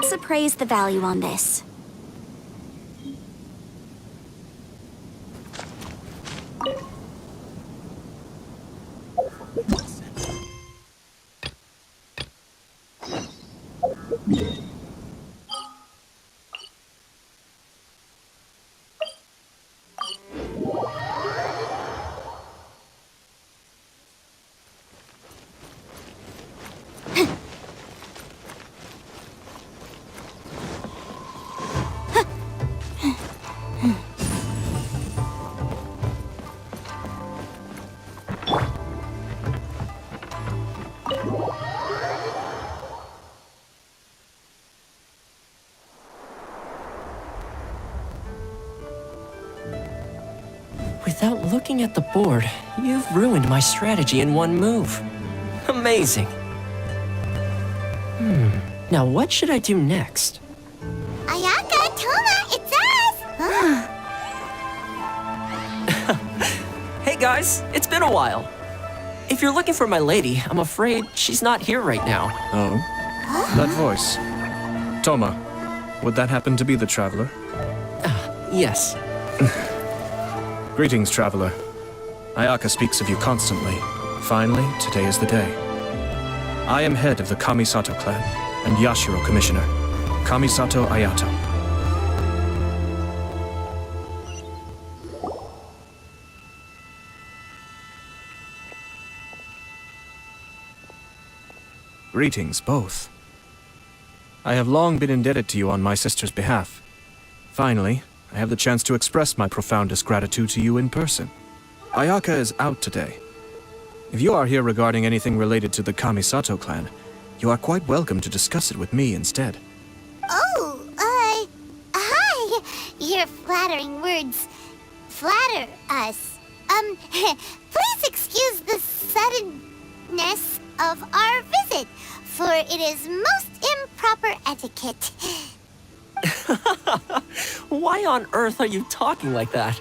Let's appraise the value on this. Without looking at the board, you've ruined my strategy in one move. Amazing. Now what should I do next? Ayaka, Toma, it's us! Hey guys, it's been a while. If you're looking for my lady, I'm afraid she's not here right now. Oh? That voice. Toma, would that happen to be the traveler? Yes. Greetings, traveler. Ayaka speaks of you constantly. Finally, today is the day. I am head of the Kamisato clan and Yashiro commissioner, Kamisato Ayato. Greetings, both. I have long been indebted to you on my sister's behalf. Finally, I have the chance to express my profoundest gratitude to you in person. Ayaka is out today. If you are here regarding anything related to the Kamisato clan, you are quite welcome to discuss it with me instead. Oh, hi! Your flattering words flatter us. Please excuse the suddenness of our visit, for it is most improper etiquette. Why on earth are you talking like that?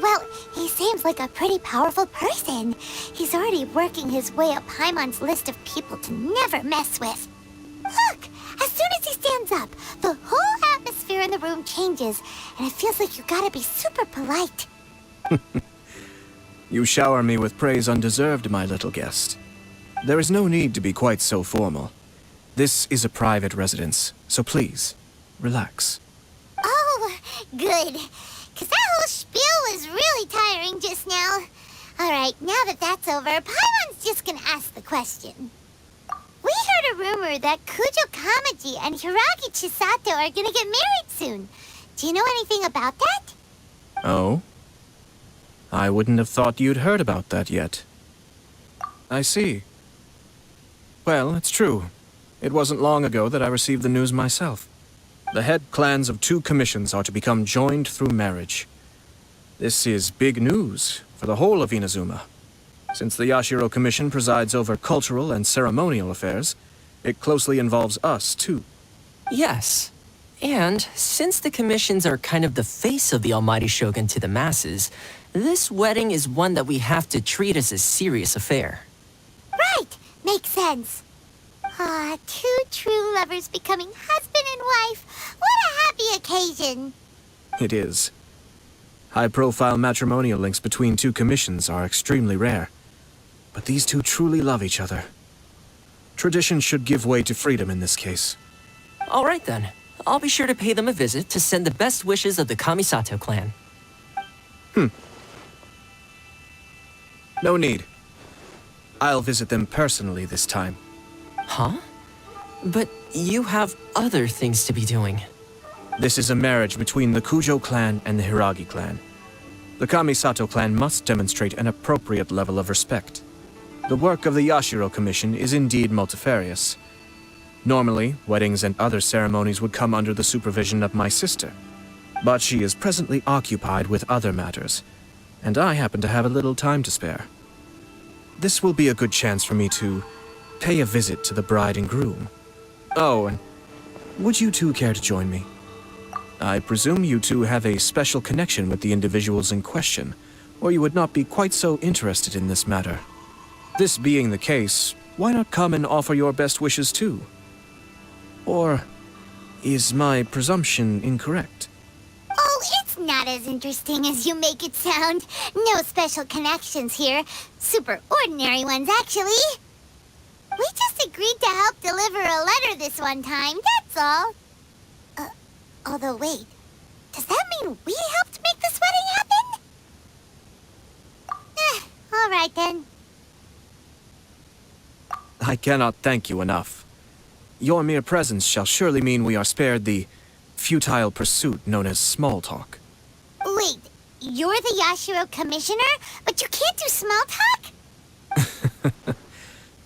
Well, he seems like a pretty powerful person. He's already working his way up Paimon's list of people to never mess with. Look! As soon as he stands up, the whole atmosphere in the room changes, and it feels like you gotta be super polite. You shower me with praise undeserved, my little guest. There is no need to be quite so formal. This is a private residence, so please, relax. Oh, good. 'Cause that whole spiel was really tiring just now. Alright, now that that's over, Paimon's just gonna ask the question. We heard a rumor that Kujo Kamaji and Hiragi Chisato are gonna get married soon. Do you know anything about that? Oh? I wouldn't have thought you'd heard about that yet. I see. Well, it's true. It wasn't long ago that I received the news myself. The head clans of 2 commissions are to become joined through marriage. This is big news for the whole of Inazuma. Since the Yashiro Commission presides over cultural and ceremonial affairs, it closely involves us, too. Yes. And since the commissions are kind of the face of the Almighty Shogun to the masses, this wedding is one that we have to treat as a serious affair. Right, makes sense. Ah, 2 true lovers becoming husband and wife. What a happy occasion. It is. High-profile matrimonial links between 2 commissions are extremely rare. But these 2 truly love each other. Tradition should give way to freedom in this case. All right then. I'll be sure to pay them a visit to send the best wishes of the Kamisato clan. No need. I'll visit them personally this time. Huh? But you have other things to be doing. This is a marriage between the Kujo clan and the Hiragi clan. The Kamisato clan must demonstrate an appropriate level of respect. The work of the Yashiro Commission is indeed multifarious. Normally, weddings and other ceremonies would come under the supervision of my sister. But she is presently occupied with other matters, and I happen to have a little time to spare. This will be a good chance for me to pay a visit to the bride and groom. Oh, and would you 2 care to join me? I presume you 2 have a special connection with the individuals in question, or you would not be quite so interested in this matter. This being the case, why not come and offer your best wishes too? Or Is my presumption incorrect? Oh, it's not as interesting as you make it sound. No special connections here. Super ordinary ones, actually. We just agreed to help deliver a letter this one time, that's all. Although wait, does that mean we helped make this wedding happen? All right then. I cannot thank you enough. Your mere presence shall surely mean we are spared the futile pursuit known as small talk. Wait, you're the Yashiro commissioner, but you can't do small talk?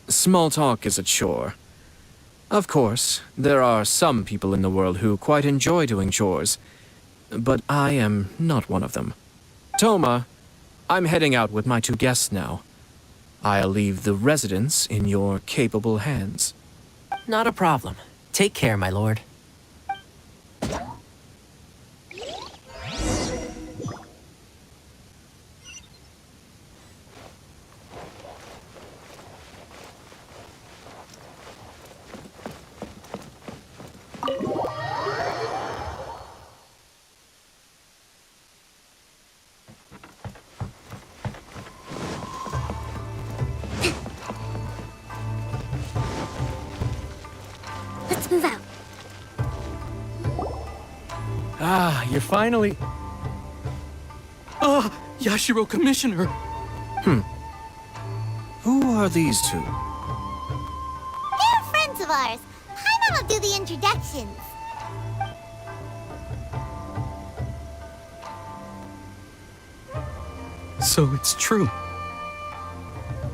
Small talk is a chore. Of course, there are some people in the world who quite enjoy doing chores, but I am not one of them. Toma, I'm heading out with my 2 guests now. I'll leave the residence in your capable hands. Not a problem. Take care, my lord. Let's move out. Ah, you're finally... Ah, Yashiro Commissioner! Who are these 2? They're friends of ours. Paimon will do the introductions. So it's true.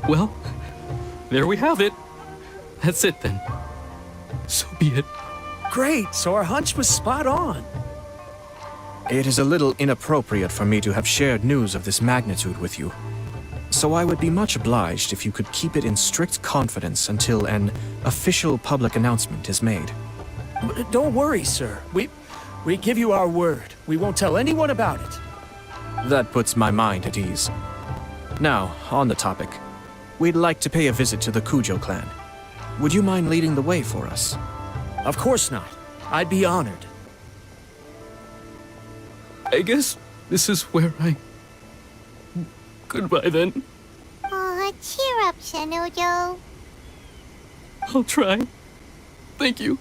Well, there we have it. That's it then. So be it. Great, so our hunch was spot on. It is a little inappropriate for me to have shared news of this magnitude with you. So I would be much obliged if you could keep it in strict confidence until an official public announcement is made. Don't worry, sir. We give you our word. We won't tell anyone about it. That puts my mind at ease. Now, on the topic. We'd like to pay a visit to the Kujo clan. Would you mind leading the way for us? Of course not. I'd be honored. I guess this is where I... Goodbye then. Aw, cheer up, Shanojo. I'll try. Thank you.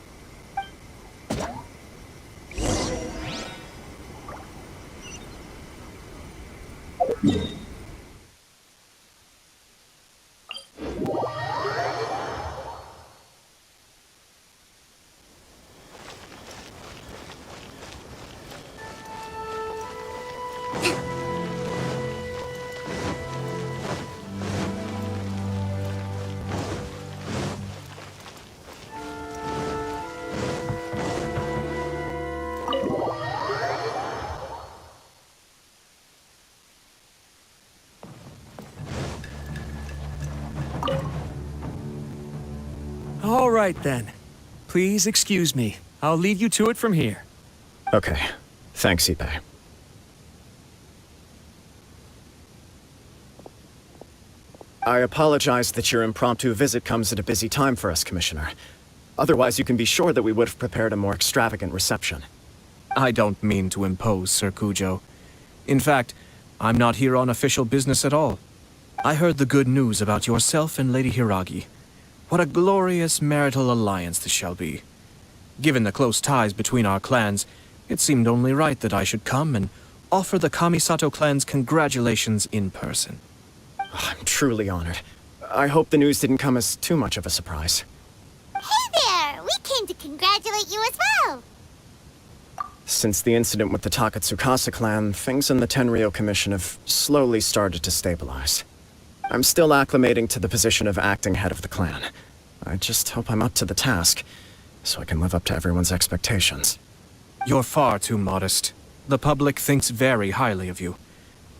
All right, then. Please excuse me. I'll lead you to it from here. Okay. Thanks, Ippei. I apologize that your impromptu visit comes at a busy time for us, Commissioner. Otherwise, you can be sure that we would have prepared a more extravagant reception. I don't mean to impose, Sir Kujo. In fact, I'm not here on official business at all. I heard the good news about yourself and Lady Hiragi. What a glorious marital alliance this shall be. Given the close ties between our clans, it seemed only right that I should come and offer the Kamisato clan's congratulations in person. I'm truly honored. I hope the news didn't come as too much of a surprise. Hey there! We came to congratulate you as well! Since the incident with the Takatsukasa clan, things in the Tenryou Commission have slowly started to stabilize. I'm still acclimating to the position of acting head of the clan. I just hope I'm up to the task, so I can live up to everyone's expectations. You're far too modest. The public thinks very highly of you.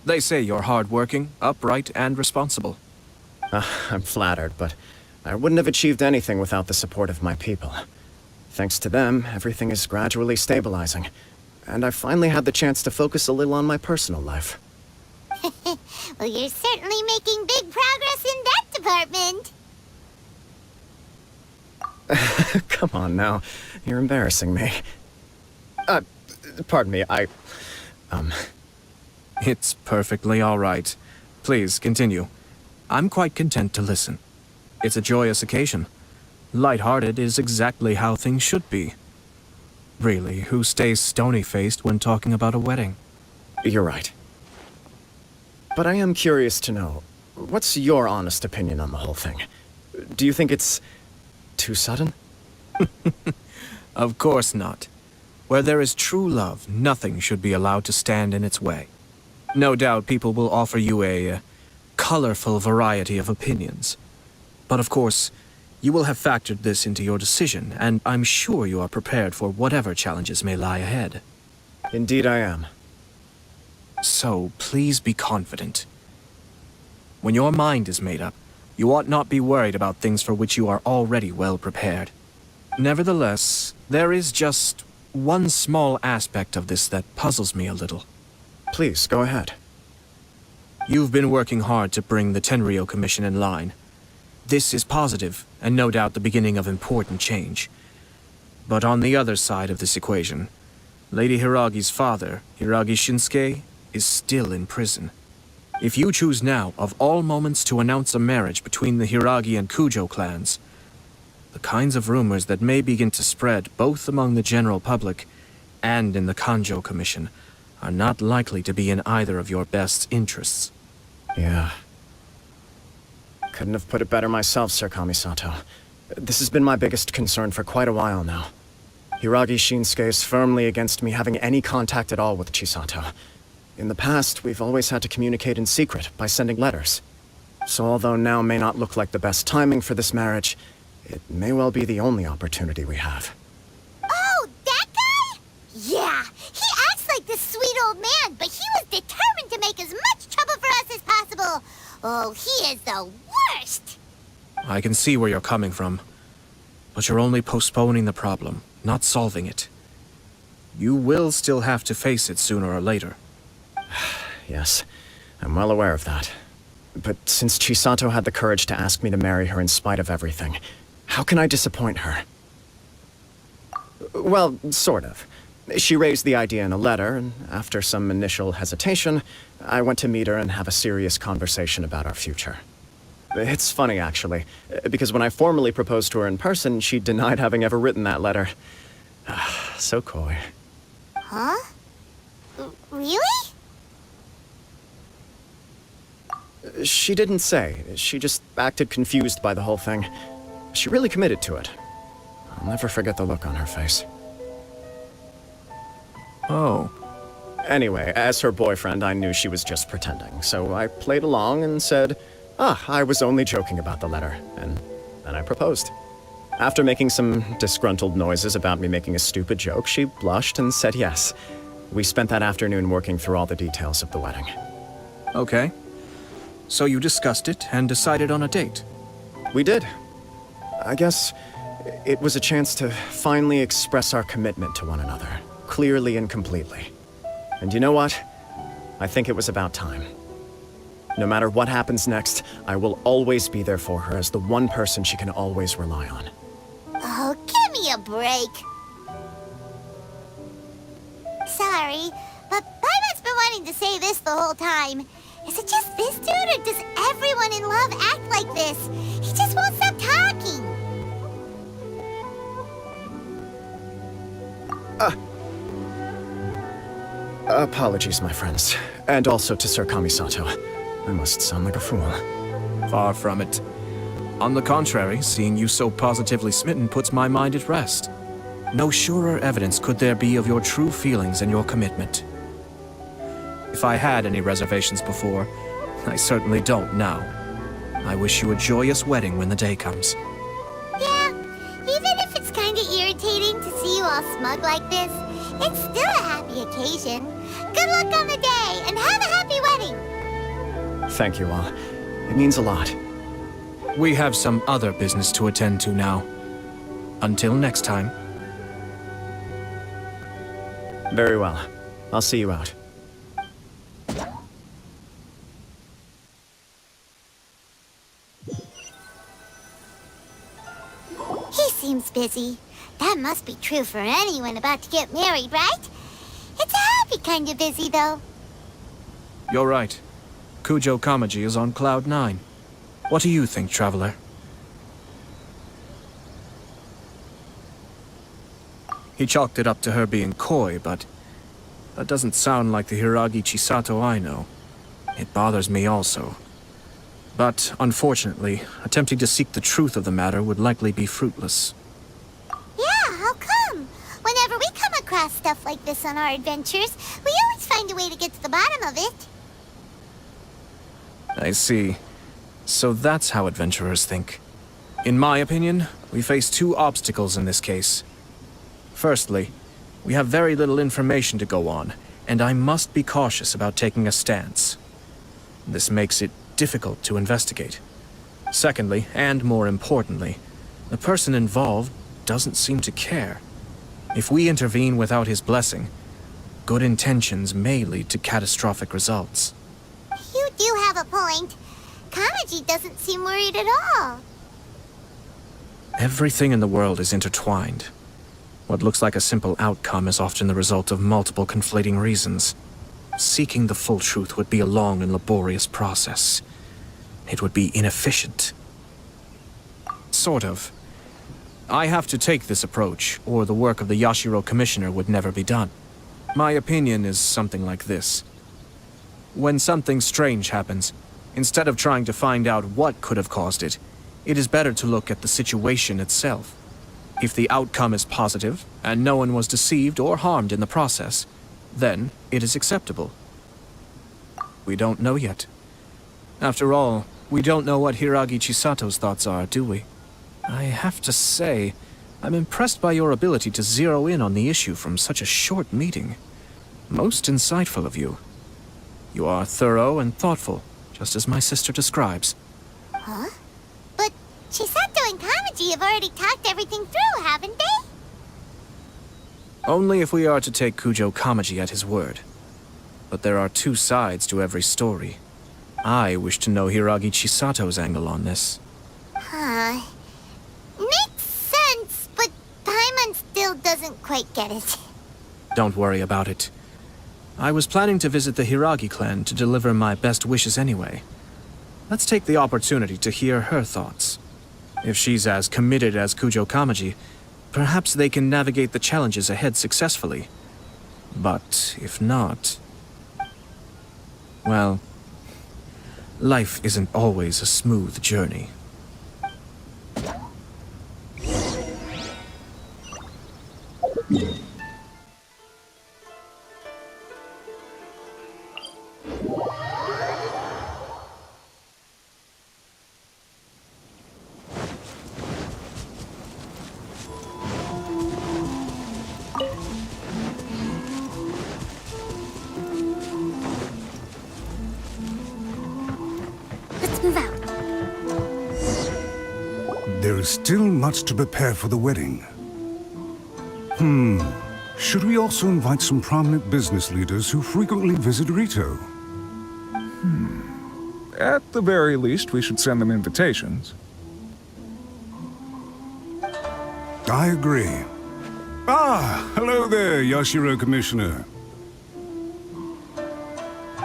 They say you're hardworking, upright, and responsible. I'm flattered, but I wouldn't have achieved anything without the support of my people. Thanks to them, everything is gradually stabilizing, and I've finally had the chance to focus a little on my personal life. Well, you're certainly making big progress in that department. Come on now. You're embarrassing me. Pardon me, It's perfectly all right. Please, continue. I'm quite content to listen. It's a joyous occasion. Light-hearted is exactly how things should be. Really, who stays stony-faced when talking about a wedding? You're right. But I am curious to know, what's your honest opinion on the whole thing? Do you think it's too sudden? Of course not. Where there is true love, nothing should be allowed to stand in its way. No doubt people will offer you a colorful variety of opinions. But of course, you will have factored this into your decision, and I'm sure you are prepared for whatever challenges may lie ahead. Indeed I am. So, please be confident. When your mind is made up, you ought not be worried about things for which you are already well prepared. Nevertheless, there is just one small aspect of this that puzzles me a little. Please, go ahead. You've been working hard to bring the Tenryou Commission in line. This is positive, and no doubt the beginning of important change. But on the other side of this equation, Lady Hiragi's father, Hiragi Shinsuke, is still in prison. If you choose now, of all moments, to announce a marriage between the Hiragi and Kujo clans, the kinds of rumors that may begin to spread both among the general public and in the Kanjo Commission are not likely to be in either of your best interests. Yeah. Couldn't have put it better myself, Sir Kamisato. This has been my biggest concern for quite a while now. Hiragi Shinsuke is firmly against me having any contact at all with Chisato. In the past, we've always had to communicate in secret by sending letters. So although now may not look like the best timing for this marriage, it may well be the only opportunity we have. Oh, that guy? Yeah, he acts like this sweet old man, but he was determined to make as much trouble for us as possible. Oh, he is the worst! I can see where you're coming from, but you're only postponing the problem, not solving it. You will still have to face it sooner or later. Yes, I'm well aware of that. But since Chisato had the courage to ask me to marry her in spite of everything, how can I disappoint her? Well, sort of. She raised the idea in a letter, and after some initial hesitation, I went to meet her and have a serious conversation about our future. It's funny, actually, because when I formally proposed to her in person, she denied having ever written that letter. So coy. Huh? Really? She didn't say. She just acted confused by the whole thing. She really committed to it. I'll never forget the look on her face. Oh. Anyway, as her boyfriend, I knew she was just pretending, so I played along and said, I was only joking about the letter, and then I proposed. After making some disgruntled noises about me making a stupid joke, she blushed and said yes. We spent that afternoon working through all the details of the wedding. Okay. So you discussed it and decided on a date? We did. I guess it was a chance to finally express our commitment to one another, clearly and completely. And you know what? I think it was about time. No matter what happens next, I will always be there for her as the one person she can always rely on. Oh, give me a break. Sorry, but Paimon's been wanting to say this the whole time. Is it just this dude, or does everyone in love act like this? He just won't stop talking. Apologies, my friends. And also to Sir Kamisato. I must sound like a fool. Far from it. On the contrary, seeing you so positively smitten puts my mind at rest. No surer evidence could there be of your true feelings and your commitment. If I had any reservations before, I certainly don't now. I wish you a joyous wedding when the day comes. Yeah, even if it's kinda irritating to see you all smug like this, it's still a happy occasion. Good luck on the day, and have a happy wedding! Thank you all. It means a lot. We have some other business to attend to now. Until next time. Very well. I'll see you out. He seems busy. That must be true for anyone about to get married, right? It's a happy kind of busy, though. You're right. Kujo Kamaji is on cloud 9. What do you think, Traveler? He chalked it up to her being coy, but that doesn't sound like the Hiragi Chisato I know. It bothers me also. But, unfortunately, attempting to seek the truth of the matter would likely be fruitless. Yeah, how come? Whenever we come across stuff like this on our adventures, we always find a way to get to the bottom of it. I see. So that's how adventurers think. In my opinion, we face two obstacles in this case. Firstly, we have very little information to go on, and I must be cautious about taking a stance. This makes it difficult to investigate. Secondly, and more importantly, the person involved doesn't seem to care. If we intervene without his blessing, good intentions may lead to catastrophic results. You do have a point. Kamaji doesn't seem worried at all. Everything in the world is intertwined. What looks like a simple outcome is often the result of multiple conflating reasons. Seeking the full truth would be a long and laborious process. It would be inefficient. Sort of. I have to take this approach, or the work of the Yashiro Commissioner would never be done. My opinion is something like this. When something strange happens, instead of trying to find out what could have caused it, it is better to look at the situation itself. If the outcome is positive, and no one was deceived or harmed in the process, then it is acceptable. We don't know yet. After all, we don't know what Hiragi Chisato's thoughts are, do we? I have to say, I'm impressed by your ability to zero in on the issue from such a short meeting. Most insightful of you. You are thorough and thoughtful, just as my sister describes. Huh? But Chisato and Kamaji have already talked everything through, haven't they? Only if we are to take Kujo Kamaji at his word. But there are two sides to every story. I wish to know Hiragi Chisato's angle on this. Huh. Makes sense, but Paimon still doesn't quite get it. Don't worry about it. I was planning to visit the Hiragi clan to deliver my best wishes anyway. Let's take the opportunity to hear her thoughts. If she's as committed as Kujo Kamaji, perhaps they can navigate the challenges ahead successfully. But if not... well, life isn't always a smooth journey. Let's move out. There is still much to prepare for the wedding. Should we also invite some prominent business leaders who frequently visit Rito? At the very least, we should send them invitations. I agree. Ah, hello there, Yashiro Commissioner.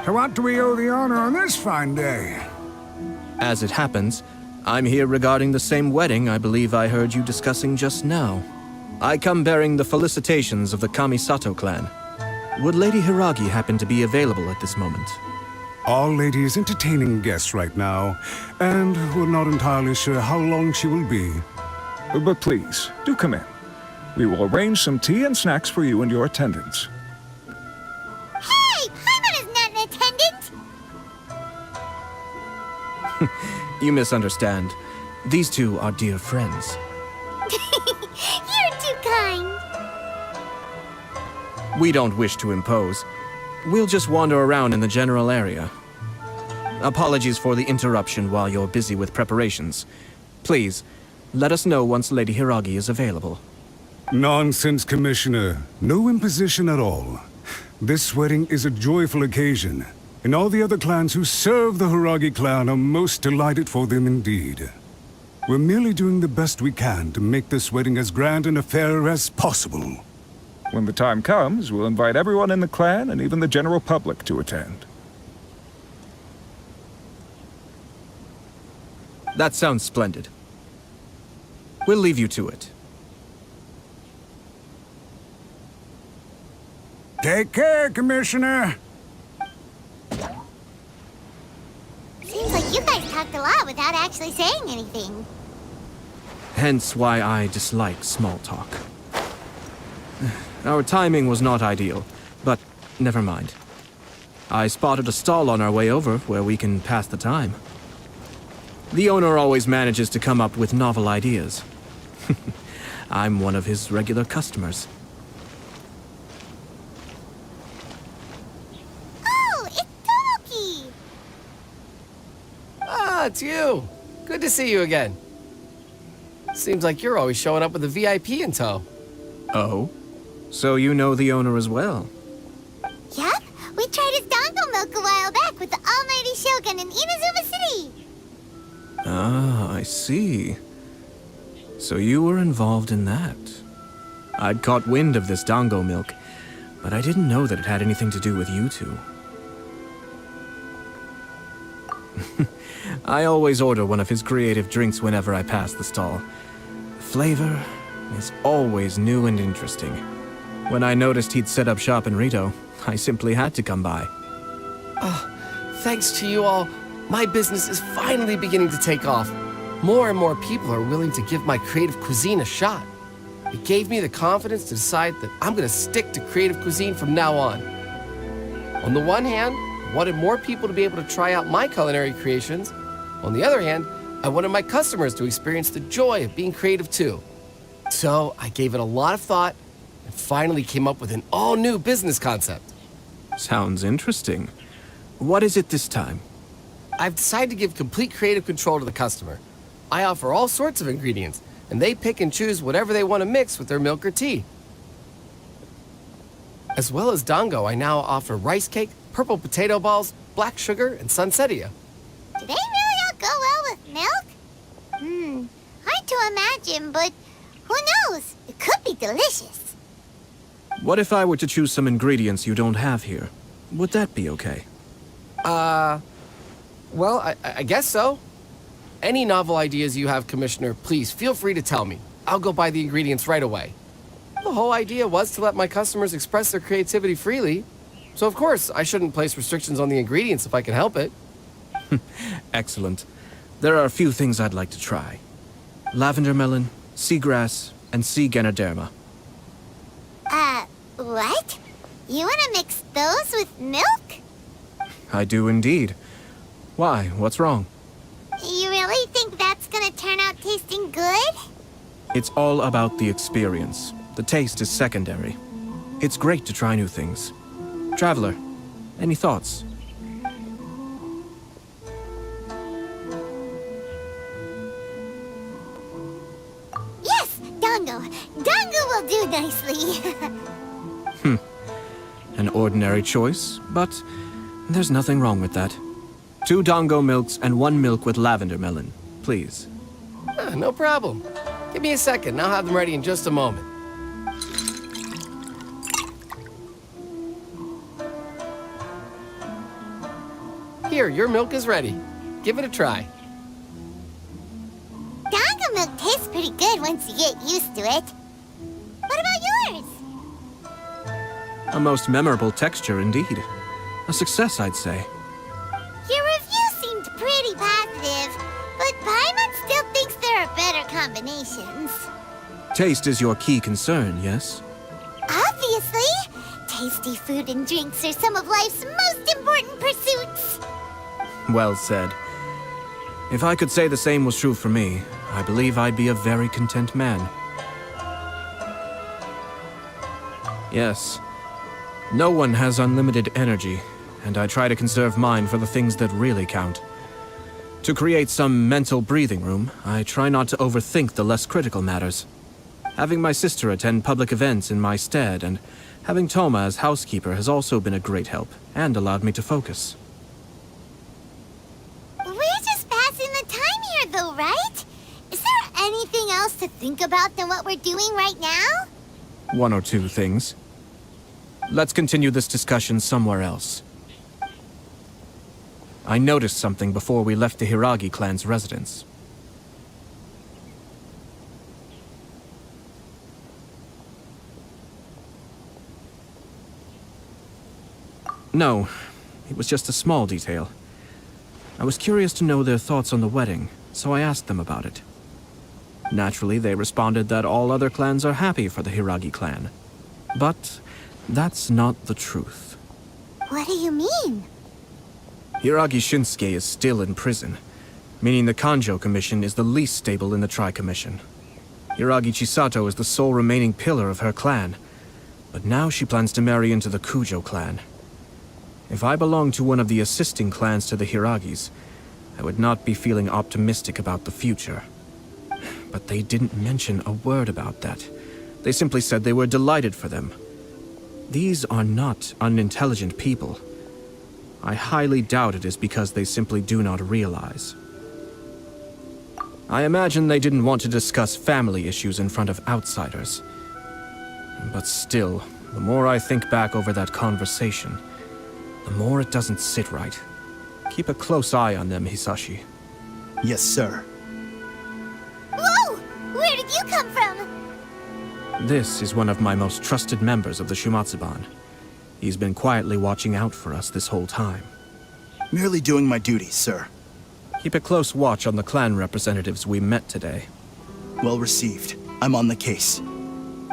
To what do we owe the honor on this fine day? As it happens, I'm here regarding the same wedding I believe I heard you discussing just now. I come bearing the felicitations of the Kamisato clan. Would Lady Hiragi happen to be available at this moment? Our lady is entertaining guests right now, and we're not entirely sure how long she will be. But please, do come in. We will arrange some tea and snacks for you and your attendants. Hey! Paimon is not an attendant! You misunderstand. These two are dear friends. You're too kind. We don't wish to impose. We'll just wander around in the general area. Apologies for the interruption while you're busy with preparations. Please, let us know once Lady Hiragi is available. Nonsense, Commissioner. No imposition at all. This wedding is a joyful occasion, and all the other clans who serve the Hiragi clan are most delighted for them indeed. We're merely doing the best we can to make this wedding as grand an affair as possible. When the time comes, we'll invite everyone in the clan and even the general public to attend. That sounds splendid. We'll leave you to it. Take care, Commissioner. Seems like you guys talked a lot without actually saying anything. Hence why I dislike small talk. Our timing was not ideal, but never mind. I spotted a stall on our way over where we can pass the time. The owner always manages to come up with novel ideas. I'm one of his regular customers. Oh, it's Tomoki! Ah, it's you. Good to see you again. Seems like you're always showing up with a VIP in tow. Oh? So you know the owner as well? Yup, we tried his dango milk a while back with the almighty Shogun in Inazuma City. Ah, I see. So you were involved in that. I'd caught wind of this dango milk, but I didn't know that it had anything to do with you two. I always order one of his creative drinks whenever I pass the stall. The flavor is always new and interesting. When I noticed he'd set up shop in Rito, I simply had to come by. Thanks to you all, my business is finally beginning to take off. More and more people are willing to give my creative cuisine a shot. It gave me the confidence to decide that I'm going to stick to creative cuisine from now on. On the one hand, I wanted more people to be able to try out my culinary creations. On the other hand, I wanted my customers to experience the joy of being creative too. So I gave it a lot of thought and finally came up with an all-new business concept. Sounds interesting. What is it this time? I've decided to give complete creative control to the customer. I offer all sorts of ingredients, and they pick and choose whatever they want to mix with their milk or tea. As well as dango, I now offer rice cake, purple potato balls, black sugar, and sunsettia. Do they really all go well with milk? Hard to imagine, but who knows? It could be delicious. What if I were to choose some ingredients you don't have here? Would that be okay? Well, I guess so. Any novel ideas you have, Commissioner, please feel free to tell me. I'll go buy the ingredients right away. The whole idea was to let my customers express their creativity freely. So of course, I shouldn't place restrictions on the ingredients if I can help it. Excellent. There are a few things I'd like to try. Lavender melon, seagrass, and sea ganoderma. What? You wanna mix those with milk? I do indeed. Why? What's wrong? You really think that's gonna turn out tasting good? It's all about the experience. The taste is secondary. It's great to try new things. Traveler, any thoughts? Yes, dango. Dango will do nicely. An ordinary choice, but there's nothing wrong with that. 2 dango milks and 1 milk with lavender melon, please. No problem. Give me a second, and I'll have them ready in just a moment. Here, your milk is ready. Give it a try. Dango milk tastes pretty good once you get used to it. What about yours? A most memorable texture indeed. A success, I'd say. Your review seemed pretty positive, but Paimon still thinks there are better combinations. Taste is your key concern, yes? Obviously! Tasty food and drinks are some of life's most important pursuits. Well said. If I could say the same was true for me, I believe I'd be a very content man. Yes. No one has unlimited energy, and I try to conserve mine for the things that really count. To create some mental breathing room, I try not to overthink the less critical matters. Having my sister attend public events in my stead and having Toma as housekeeper has also been a great help and allowed me to focus. We're just passing the time here, though, right? Is else to think about than what we're doing right now? One or two things. Let's continue this discussion somewhere else. I noticed something before we left the Hiragi clan's residence. No, it was just a small detail. I was curious to know their thoughts on the wedding, so I asked them about it. Naturally, they responded that all other clans are happy for the Hiragi clan. But that's not the truth. What do you mean? Hiragi Shinsuke is still in prison, meaning the Kanjo Commission is the least stable in the Tri-Commission. Hiragi Chisato is the sole remaining pillar of her clan, but now she plans to marry into the Kujo clan. If I belonged to one of the assisting clans to the Hiragis, I would not be feeling optimistic about the future. But they didn't mention a word about that. They simply said they were delighted for them. These are not unintelligent people. I highly doubt it is because they simply do not realize. I imagine they didn't want to discuss family issues in front of outsiders. But still, the more I think back over that conversation, the more it doesn't sit right. Keep a close eye on them, Hisashi. Yes, sir. Whoa! Where did you come from? This is one of my most trusted members of the Shumatsuban. He's been quietly watching out for us this whole time. Merely doing my duty, sir. Keep a close watch on the clan representatives we met today. Well received. I'm on the case.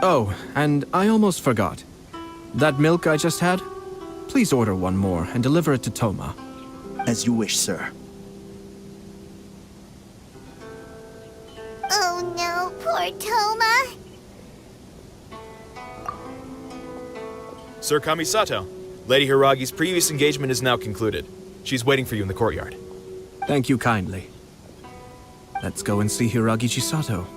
Oh, and I almost forgot. That milk I just had? Please order one more and deliver it to Toma. As you wish, sir. Oh no, poor Toma. Sir Kamisato, Lady Hiragi's previous engagement is now concluded. She's waiting for you in the courtyard. Thank you kindly. Let's go and see Hiragi Chisato.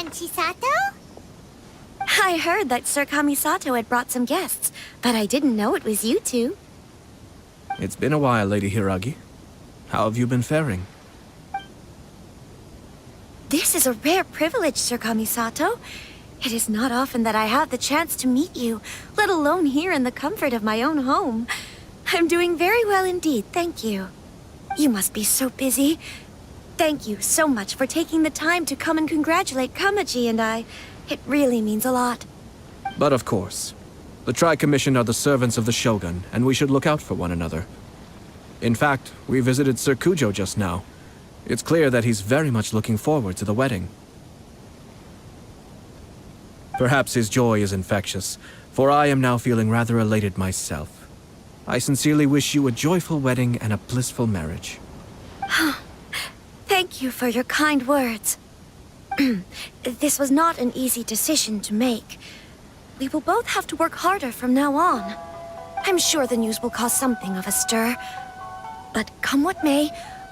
Chisato? I heard that Sir Kamisato had brought some guests, but I didn't know it was you two. It's been a while, Lady Hiragi. How have you been faring? This is a rare privilege, Sir Kamisato. It is not often that I have the chance to meet you, let alone here in the comfort of my own home. I'm doing very well indeed, thank you. You must be so busy. Thank you so much for taking the time to come and congratulate Kamaji and I. It really means a lot. But of course. The Tri-Commission are the servants of the Shogun, and we should look out for one another. In fact, we visited Sir Kujo just now. It's clear that he's very much looking forward to the wedding. Perhaps his joy is infectious, for I am now feeling rather elated myself. I sincerely wish you a joyful wedding and a blissful marriage. Thank you for your kind words. This was not an easy decision to make. We will both have to work harder from now on. I'm sure the news will cause something of a stir. But come what may,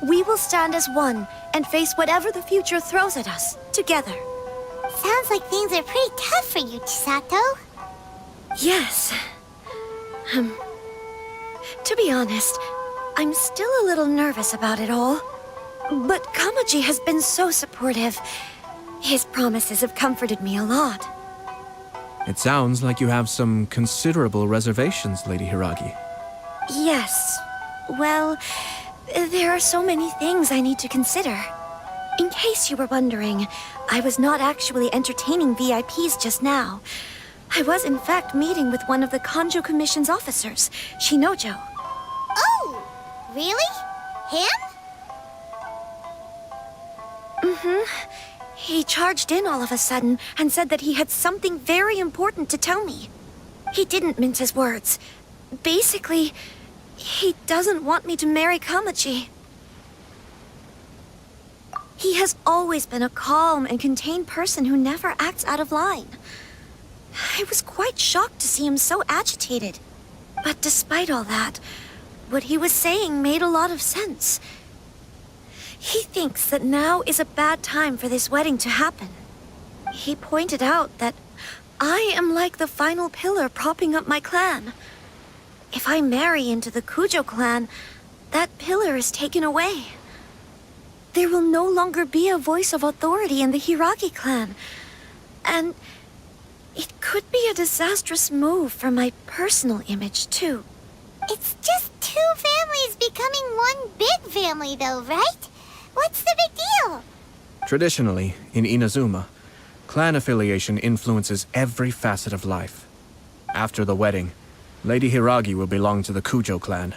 we will stand as one and face whatever the future throws at us, together. Sounds like things are pretty tough for you, Chisato. Yes. To be honest, I'm still a little nervous about it all. But Kamaji has been so supportive. His promises have comforted me a lot. It sounds like you have some considerable reservations, Lady Hiragi. Yes. Well, there are so many things I need to consider. In case you were wondering, I was not actually entertaining VIPs just now. I was in fact meeting with one of the Kanjo Commission's officers, Shinojo. Oh, really? Him? He charged in all of a sudden and said that he had something very important to tell me. He didn't mince his words. Basically, he doesn't want me to marry Kamaji. He has always been a calm and contained person who never acts out of line. I was quite shocked to see him so agitated. But despite all that, what he was saying made a lot of sense. He thinks that now is a bad time for this wedding to happen. He pointed out that I am like the final pillar propping up my clan. If I marry into the Kujo clan, that pillar is taken away. There will no longer be a voice of authority in the Hiragi clan. And it could be a disastrous move for my personal image, too. It's just two families becoming one big family, though, right? What's the big deal? Traditionally, in Inazuma, clan affiliation influences every facet of life. After the wedding, Lady Hiragi will belong to the Kujo clan.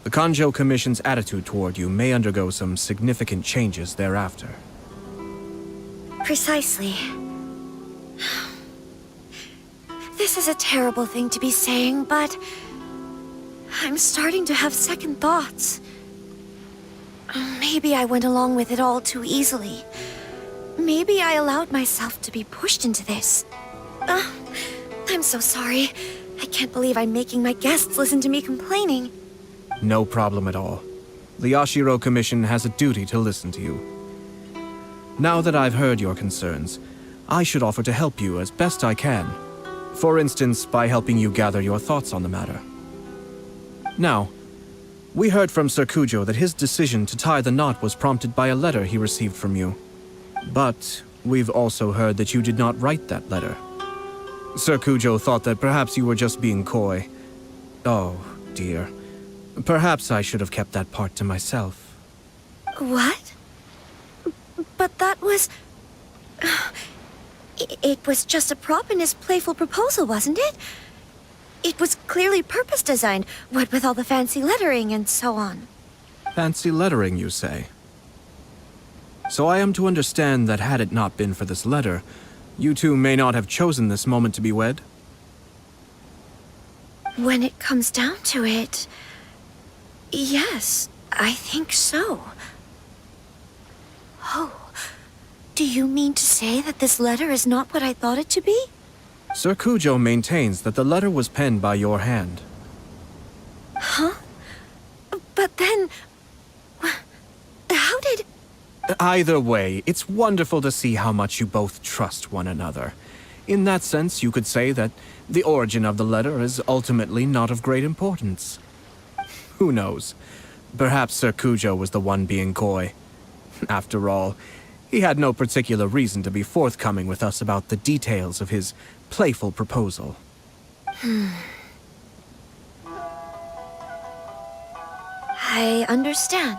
The Kanjo Commission's attitude toward you may undergo some significant changes thereafter. Precisely. This is a terrible thing to be saying, but I'm starting to have second thoughts. Maybe I went along with it all too easily. Maybe I allowed myself to be pushed into this. I'm so sorry. I can't believe I'm making my guests listen to me complaining. No problem at all. The Yashiro Commission has a duty to listen to you. Now that I've heard your concerns, I should offer to help you as best I can. For instance, by helping you gather your thoughts on the matter. Now, we heard from Sir Kujo that his decision to tie the knot was prompted by a letter he received from you. But we've also heard that you did not write that letter. Sir Kujo thought that perhaps you were just being coy. Oh, dear. Perhaps I should have kept that part to myself. What? But that was... It was just a prop in his playful proposal, wasn't it? It was clearly purpose-designed, what with all the fancy lettering and so on. Fancy lettering, you say? So I am to understand that had it not been for this letter, you two may not have chosen this moment to be wed? When it comes down to it... yes, I think so. Oh, do you mean to say that this letter is not what I thought it to be? Sir Kujo maintains that the letter was penned by your hand. Huh? But then... how did... Either way, it's wonderful to see how much you both trust one another. In that sense, you could say that the origin of the letter is ultimately not of great importance. Who knows? Perhaps Sir Kujo was the one being coy. After all, he had no particular reason to be forthcoming with us about the details of his playful proposal. I understand.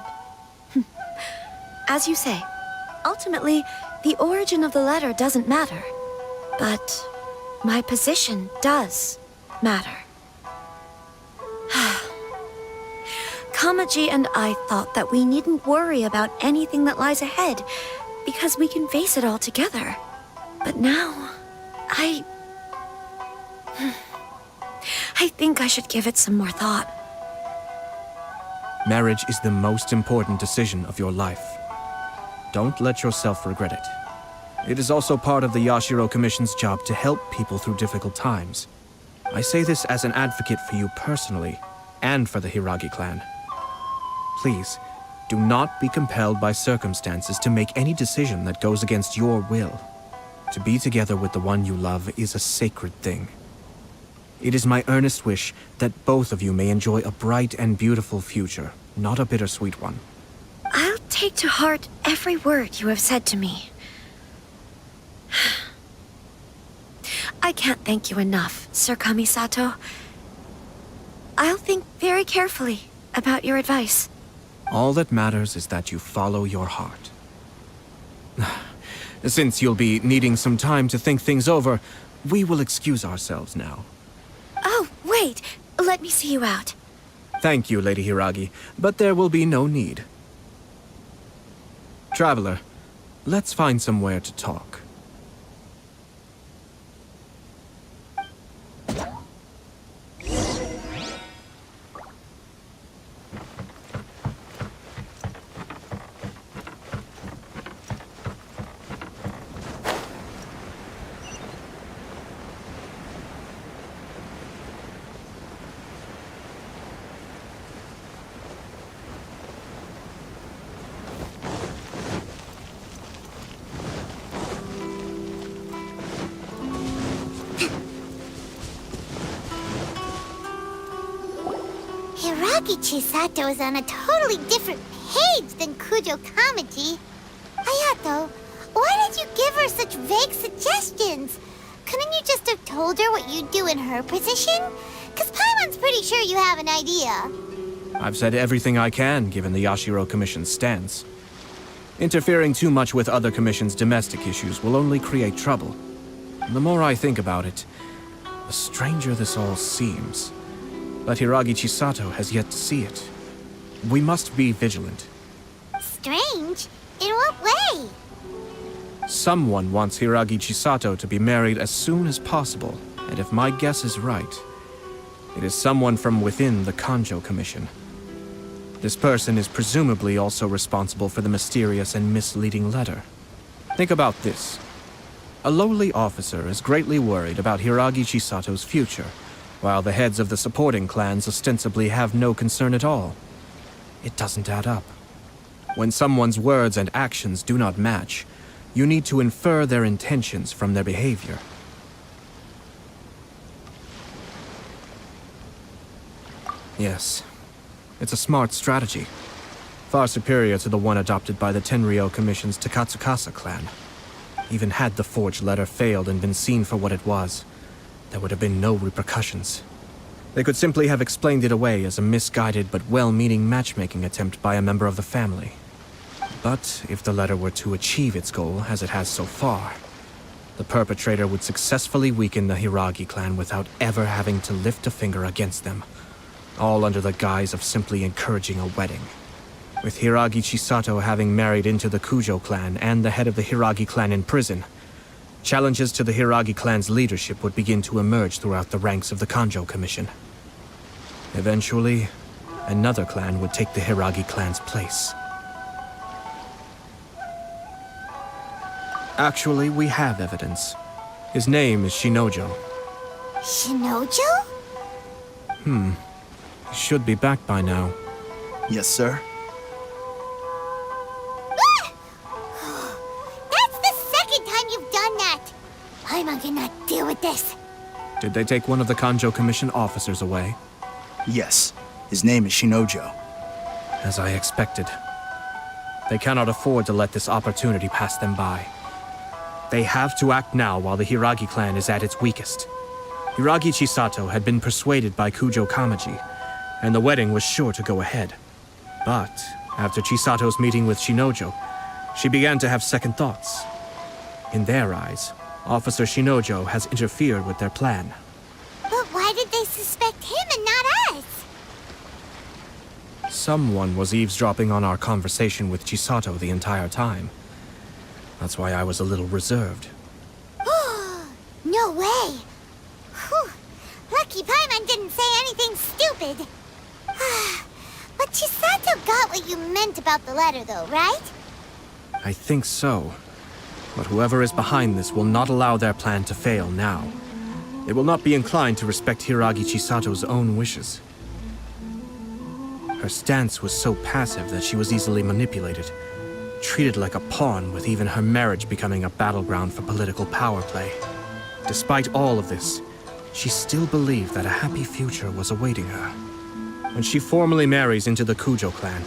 As you say, ultimately, the origin of the letter doesn't matter. But my position does matter. Kamaji and I thought that we needn't worry about anything that lies ahead, because we can face it all together. But now, I think I should give it some more thought. Marriage is the most important decision of your life. Don't let yourself regret it. It is also part of the Yashiro Commission's job to help people through difficult times. I say this as an advocate for you personally, and for the Hiragi clan. Please, do not be compelled by circumstances to make any decision that goes against your will. To be together with the one you love is a sacred thing. It is my earnest wish that both of you may enjoy a bright and beautiful future, not a bittersweet one. I'll take to heart every word you have said to me. I can't thank you enough, Sir Kamisato. I'll think very carefully about your advice. All that matters is that you follow your heart. Since you'll be needing some time to think things over, we will excuse ourselves now. Oh, wait! Let me see you out. Thank you, Lady Hiragi, but there will be no need. Traveler, let's find somewhere to talk. Hiragi Chisato is on a totally different page than Kujo Kamaji. Ayato, why did you give her such vague suggestions? Couldn't you just have told her what you'd do in her position? Because Paimon's pretty sure you have an idea. I've said everything I can, given the Yashiro Commission's stance. Interfering too much with other commissions' domestic issues will only create trouble. And the more I think about it, the stranger this all seems. But Hiragi Chisato has yet to see it. We must be vigilant. Strange? In what way? Someone wants Hiragi Chisato to be married as soon as possible, and if my guess is right, it is someone from within the Kanjo Commission. This person is presumably also responsible for the mysterious and misleading letter. Think about this. A lowly officer is greatly worried about Hiragi Chisato's future, while the heads of the supporting clans ostensibly have no concern at all. It doesn't add up. When someone's words and actions do not match, you need to infer their intentions from their behavior. Yes, it's a smart strategy. Far superior to the one adopted by the Tenryou Commission's Takatsukasa clan. Even had the forged letter failed and been seen for what it was, there would have been no repercussions. They could simply have explained it away as a misguided but well-meaning matchmaking attempt by a member of the family. But if the letter were to achieve its goal, as it has so far, the perpetrator would successfully weaken the Hiragi clan without ever having to lift a finger against them, all under the guise of simply encouraging a wedding. With Hiragi Chisato having married into the Kujo clan and the head of the Hiragi clan in prison, challenges to the Hiragi clan's leadership would begin to emerge throughout the ranks of the Kanjo Commission. Eventually, another clan would take the Hiragi clan's place. Actually, we have evidence. His name is Shinojo. Shinojo? He should be back by now. Yes, sir. That's the second time you've done that! Paimon cannot deal with this. Did they take one of the Kanjo Commission officers away? Yes. His name is Shinojo. As I expected. They cannot afford to let this opportunity pass them by. They have to act now while the Hiragi clan is at its weakest. Hiragi Chisato had been persuaded by Kujo Kamaji, and the wedding was sure to go ahead. But after Chisato's meeting with Shinojo, she began to have second thoughts. In their eyes, Officer Shinojo has interfered with their plan. But why did they suspect him and not us? Someone was eavesdropping on our conversation with Chisato the entire time. That's why I was a little reserved. No way! Whew. Lucky Paimon didn't say anything stupid. But Chisato got what you meant about the letter though, right? I think so. But whoever is behind this will not allow their plan to fail now. They will not be inclined to respect Hiragi Chisato's own wishes. Her stance was so passive that she was easily manipulated, treated like a pawn, with even her marriage becoming a battleground for political power play. Despite all of this, she still believed that a happy future was awaiting her. When she formally marries into the Kujo clan,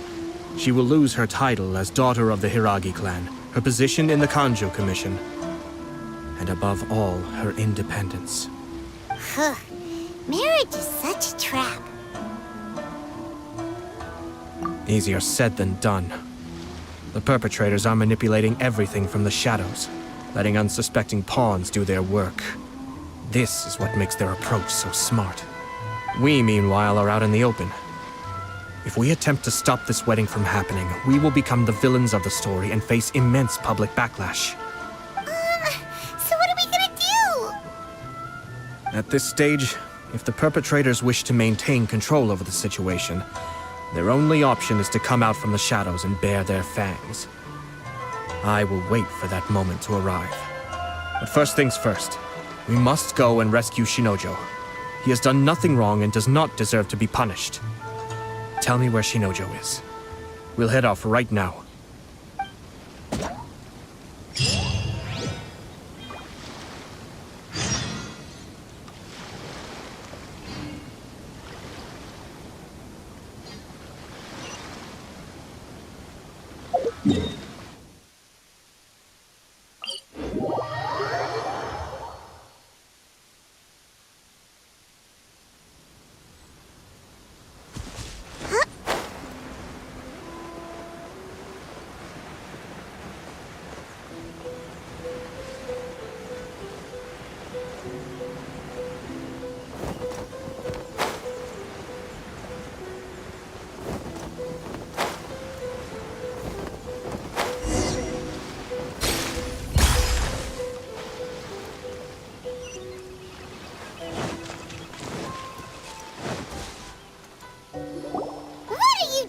she will lose her title as daughter of the Hiragi clan, her position in the Kanjo Commission, and above all, her independence. Marriage is such a trap. Easier said than done. The perpetrators are manipulating everything from the shadows, letting unsuspecting pawns do their work. This is what makes their approach so smart. We, meanwhile, are out in the open. If we attempt to stop this wedding from happening, we will become the villains of the story and face immense public backlash. So what are we gonna do? At this stage, if the perpetrators wish to maintain control over the situation, their only option is to come out from the shadows and bare their fangs. I will wait for that moment to arrive. But first things first, we must go and rescue Shinojo. He has done nothing wrong and does not deserve to be punished. Tell me where Shinojo is. We'll head off right now.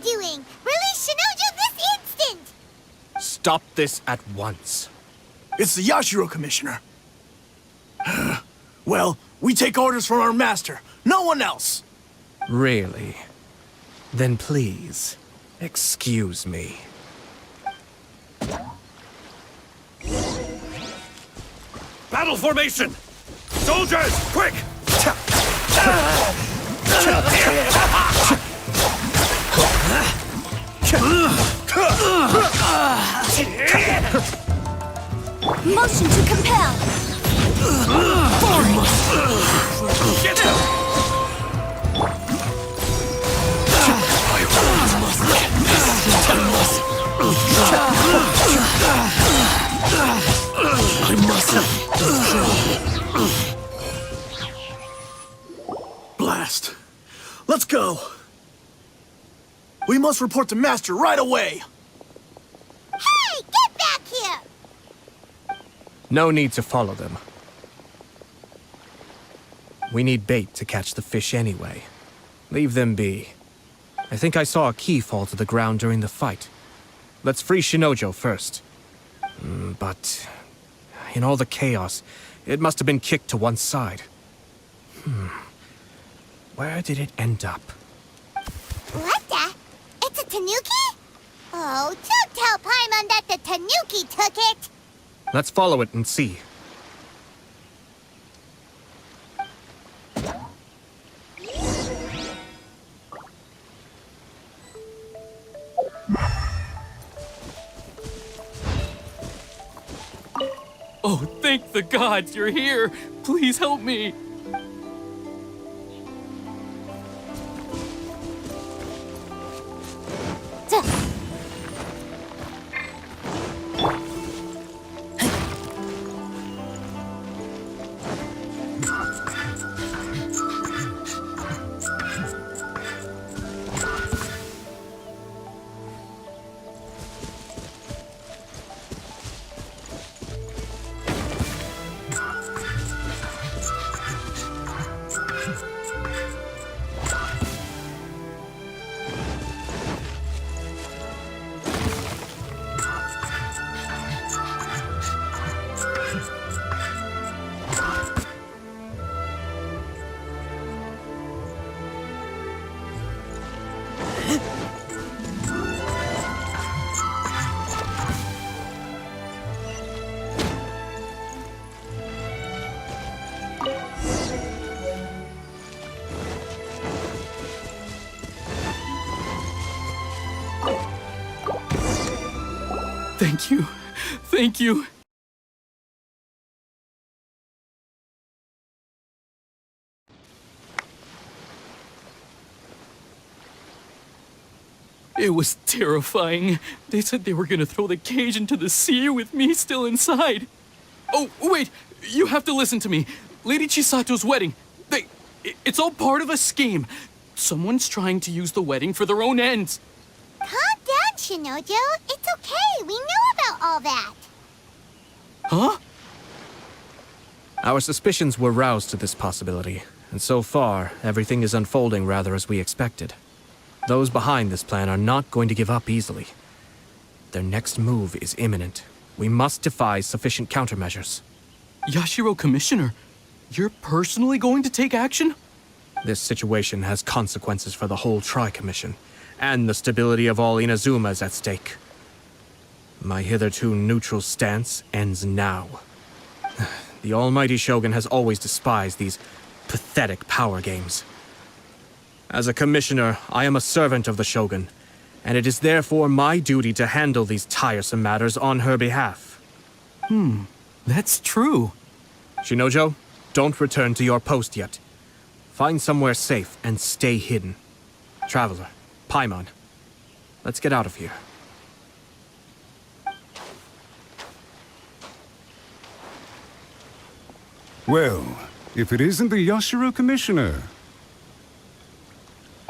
Doing? Release Shinojo this instant! Stop this at once. It's the Yashiro Commissioner. Well, we take orders from our master, no one else. Really? Then please, excuse me. Battle formation! Soldiers, quick! Motion to compel! Get him! Blast. Let's go. We must report to Master right away. Hey, get back here! No need to follow them. We need bait to catch the fish anyway. Leave them be. I think I saw a key fall to the ground during the fight. Let's free Shinojo first. But in all the chaos, it must have been kicked to one side. Where did it end up? What the? It's a tanuki? Oh, don't tell Paimon that the tanuki took it! Let's follow it and see. Oh, thank the gods you're here! Please help me! Thank you. Thank you. It was terrifying. They said they were gonna throw the cage into the sea with me still inside. Oh, wait, you have to listen to me. Lady Chisato's wedding, it's all part of a scheme. Someone's trying to use the wedding for their own ends. Calm down, Shinojo. It's okay. We know about all that. Huh? Our suspicions were roused to this possibility, and so far, everything is unfolding rather as we expected. Those behind this plan are not going to give up easily. Their next move is imminent. We must devise sufficient countermeasures. Yashiro Commissioner, you're personally going to take action? This situation has consequences for the whole Tri-Commission, and the stability of all Inazuma is at stake. My hitherto neutral stance ends now. The almighty Shogun has always despised these pathetic power games. As a commissioner, I am a servant of the Shogun, and it is therefore my duty to handle these tiresome matters on her behalf. That's true. Shinojo, don't return to your post yet. Find somewhere safe and stay hidden. Traveler, Paimon, let's get out of here. Well, if it isn't the Yashiro Commissioner.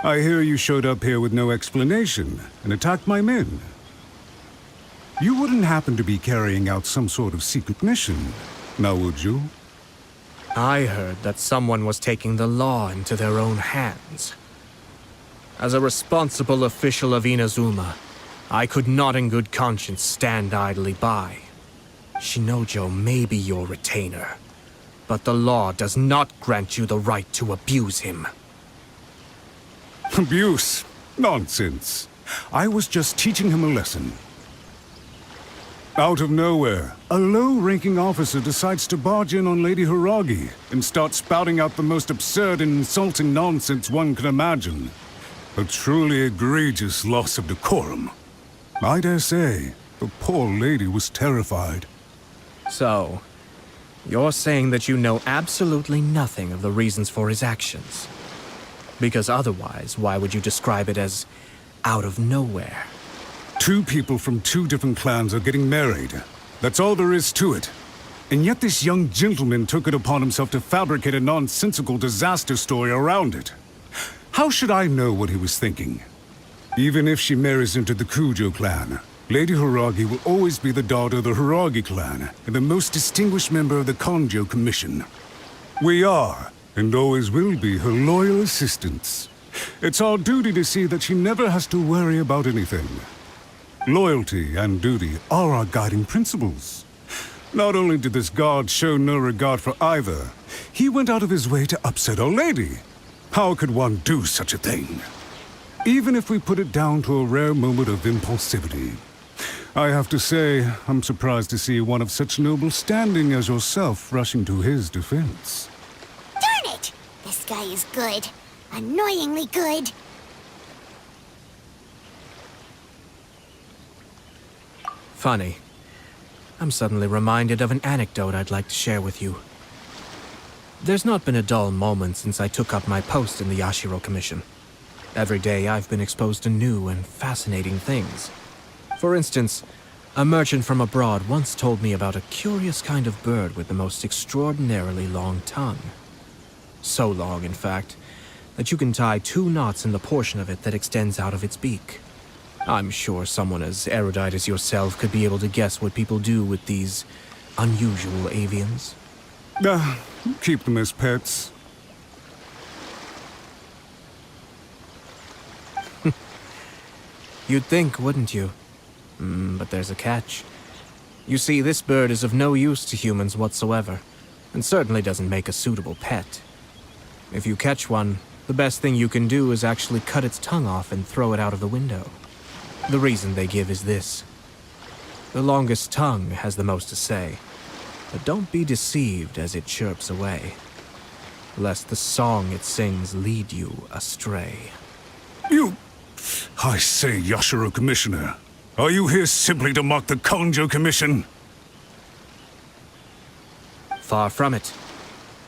I hear you showed up here with no explanation and attacked my men. You wouldn't happen to be carrying out some sort of secret mission, now would you? I heard that someone was taking the law into their own hands. As a responsible official of Inazuma, I could not in good conscience stand idly by. Shinojo may be your retainer, but the law does not grant you the right to abuse him. Abuse? Nonsense. I was just teaching him a lesson. Out of nowhere, a low-ranking officer decides to barge in on Lady Hiragi and start spouting out the most absurd and insulting nonsense one can imagine. A truly egregious loss of decorum. I dare say, the poor lady was terrified. So, you're saying that you know absolutely nothing of the reasons for his actions? Because otherwise, why would you describe it as out of nowhere? Two people from two different clans are getting married. That's all there is to it. And yet this young gentleman took it upon himself to fabricate a nonsensical disaster story around it. How should I know what he was thinking? Even if she marries into the Kujo clan, Lady Hiragi will always be the daughter of the Hiragi clan and the most distinguished member of the Kanjo Commission. We are, and always will be, her loyal assistants. It's our duty to see that she never has to worry about anything. Loyalty and duty are our guiding principles. Not only did this guard show no regard for either, he went out of his way to upset our lady. How could one do such a thing? Even if we put it down to a rare moment of impulsivity. I have to say, I'm surprised to see one of such noble standing as yourself rushing to his defense. Darn it! This guy is good. Annoyingly good. Funny. I'm suddenly reminded of an anecdote I'd like to share with you. There's not been a dull moment since I took up my post in the Yashiro Commission. Every day I've been exposed to new and fascinating things. For instance, a merchant from abroad once told me about a curious kind of bird with the most extraordinarily long tongue. So long, in fact, that you can tie 2 knots in the portion of it that extends out of its beak. I'm sure someone as erudite as yourself could be able to guess what people do with these unusual avians. Keep them as pets. You'd think, wouldn't you? But there's a catch. You see, this bird is of no use to humans whatsoever, and certainly doesn't make a suitable pet. If you catch one, the best thing you can do is actually cut its tongue off and throw it out of the window. The reason they give is this. The longest tongue has the most to say, but don't be deceived as it chirps away, lest the song it sings lead you astray. I say, Yashiro Commissioner, are you here simply to mock the Kanjo Commission? Far from it.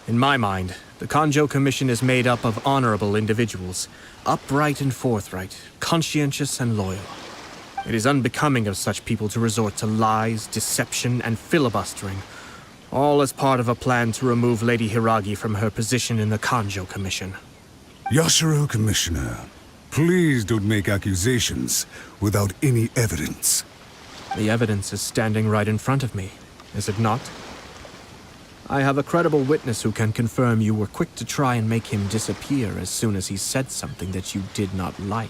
In my mind, the Kanjo Commission is made up of honorable individuals, upright and forthright, conscientious and loyal. It is unbecoming of such people to resort to lies, deception, and filibustering, all as part of a plan to remove Lady Hiragi from her position in the Kanjo Commission. Yashiro Commissioner, please don't make accusations without any evidence. The evidence is standing right in front of me, is it not? I have a credible witness who can confirm you were quick to try and make him disappear as soon as he said something that you did not like.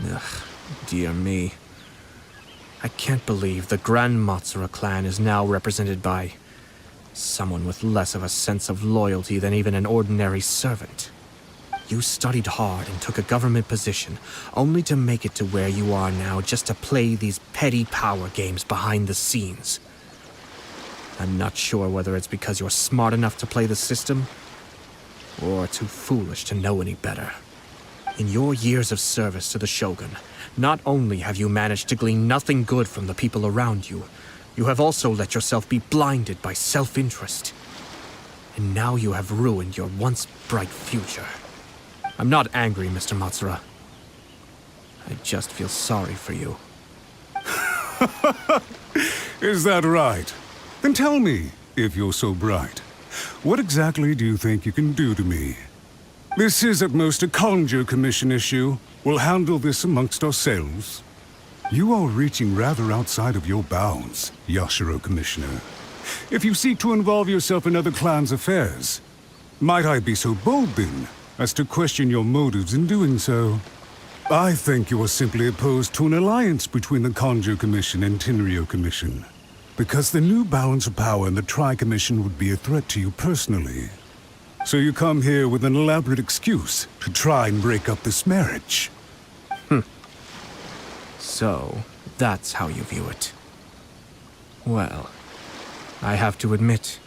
Ugh, dear me. I can't believe the Grand Matsura clan is now represented by someone with less of a sense of loyalty than even an ordinary servant. You studied hard and took a government position, only to make it to where you are now just to play these petty power games behind the scenes. I'm not sure whether it's because you're smart enough to play the system, or too foolish to know any better. In your years of service to the Shogun, Not only have you managed to glean nothing good from the people around you, you have also let yourself be blinded by self-interest. And now you have ruined your once bright future. I'm not angry, Mr. Matsura. I just feel sorry for you. Is that right? Then tell me, if you're so bright, what exactly do you think you can do to me? This is at most a Conjo Commission issue. We'll handle this amongst ourselves. You are reaching rather outside of your bounds, Yashiro Commissioner. If you seek to involve yourself in other clans' affairs, might I be so bold then, as to question your motives in doing so? I think you are simply opposed to an alliance between the Conjo Commission and Tenryo Commission, because the new balance of power in the Tri-Commission would be a threat to you personally. So you come here with an elaborate excuse to try and break up this marriage. So, that's how you view it. Well, I have to admit,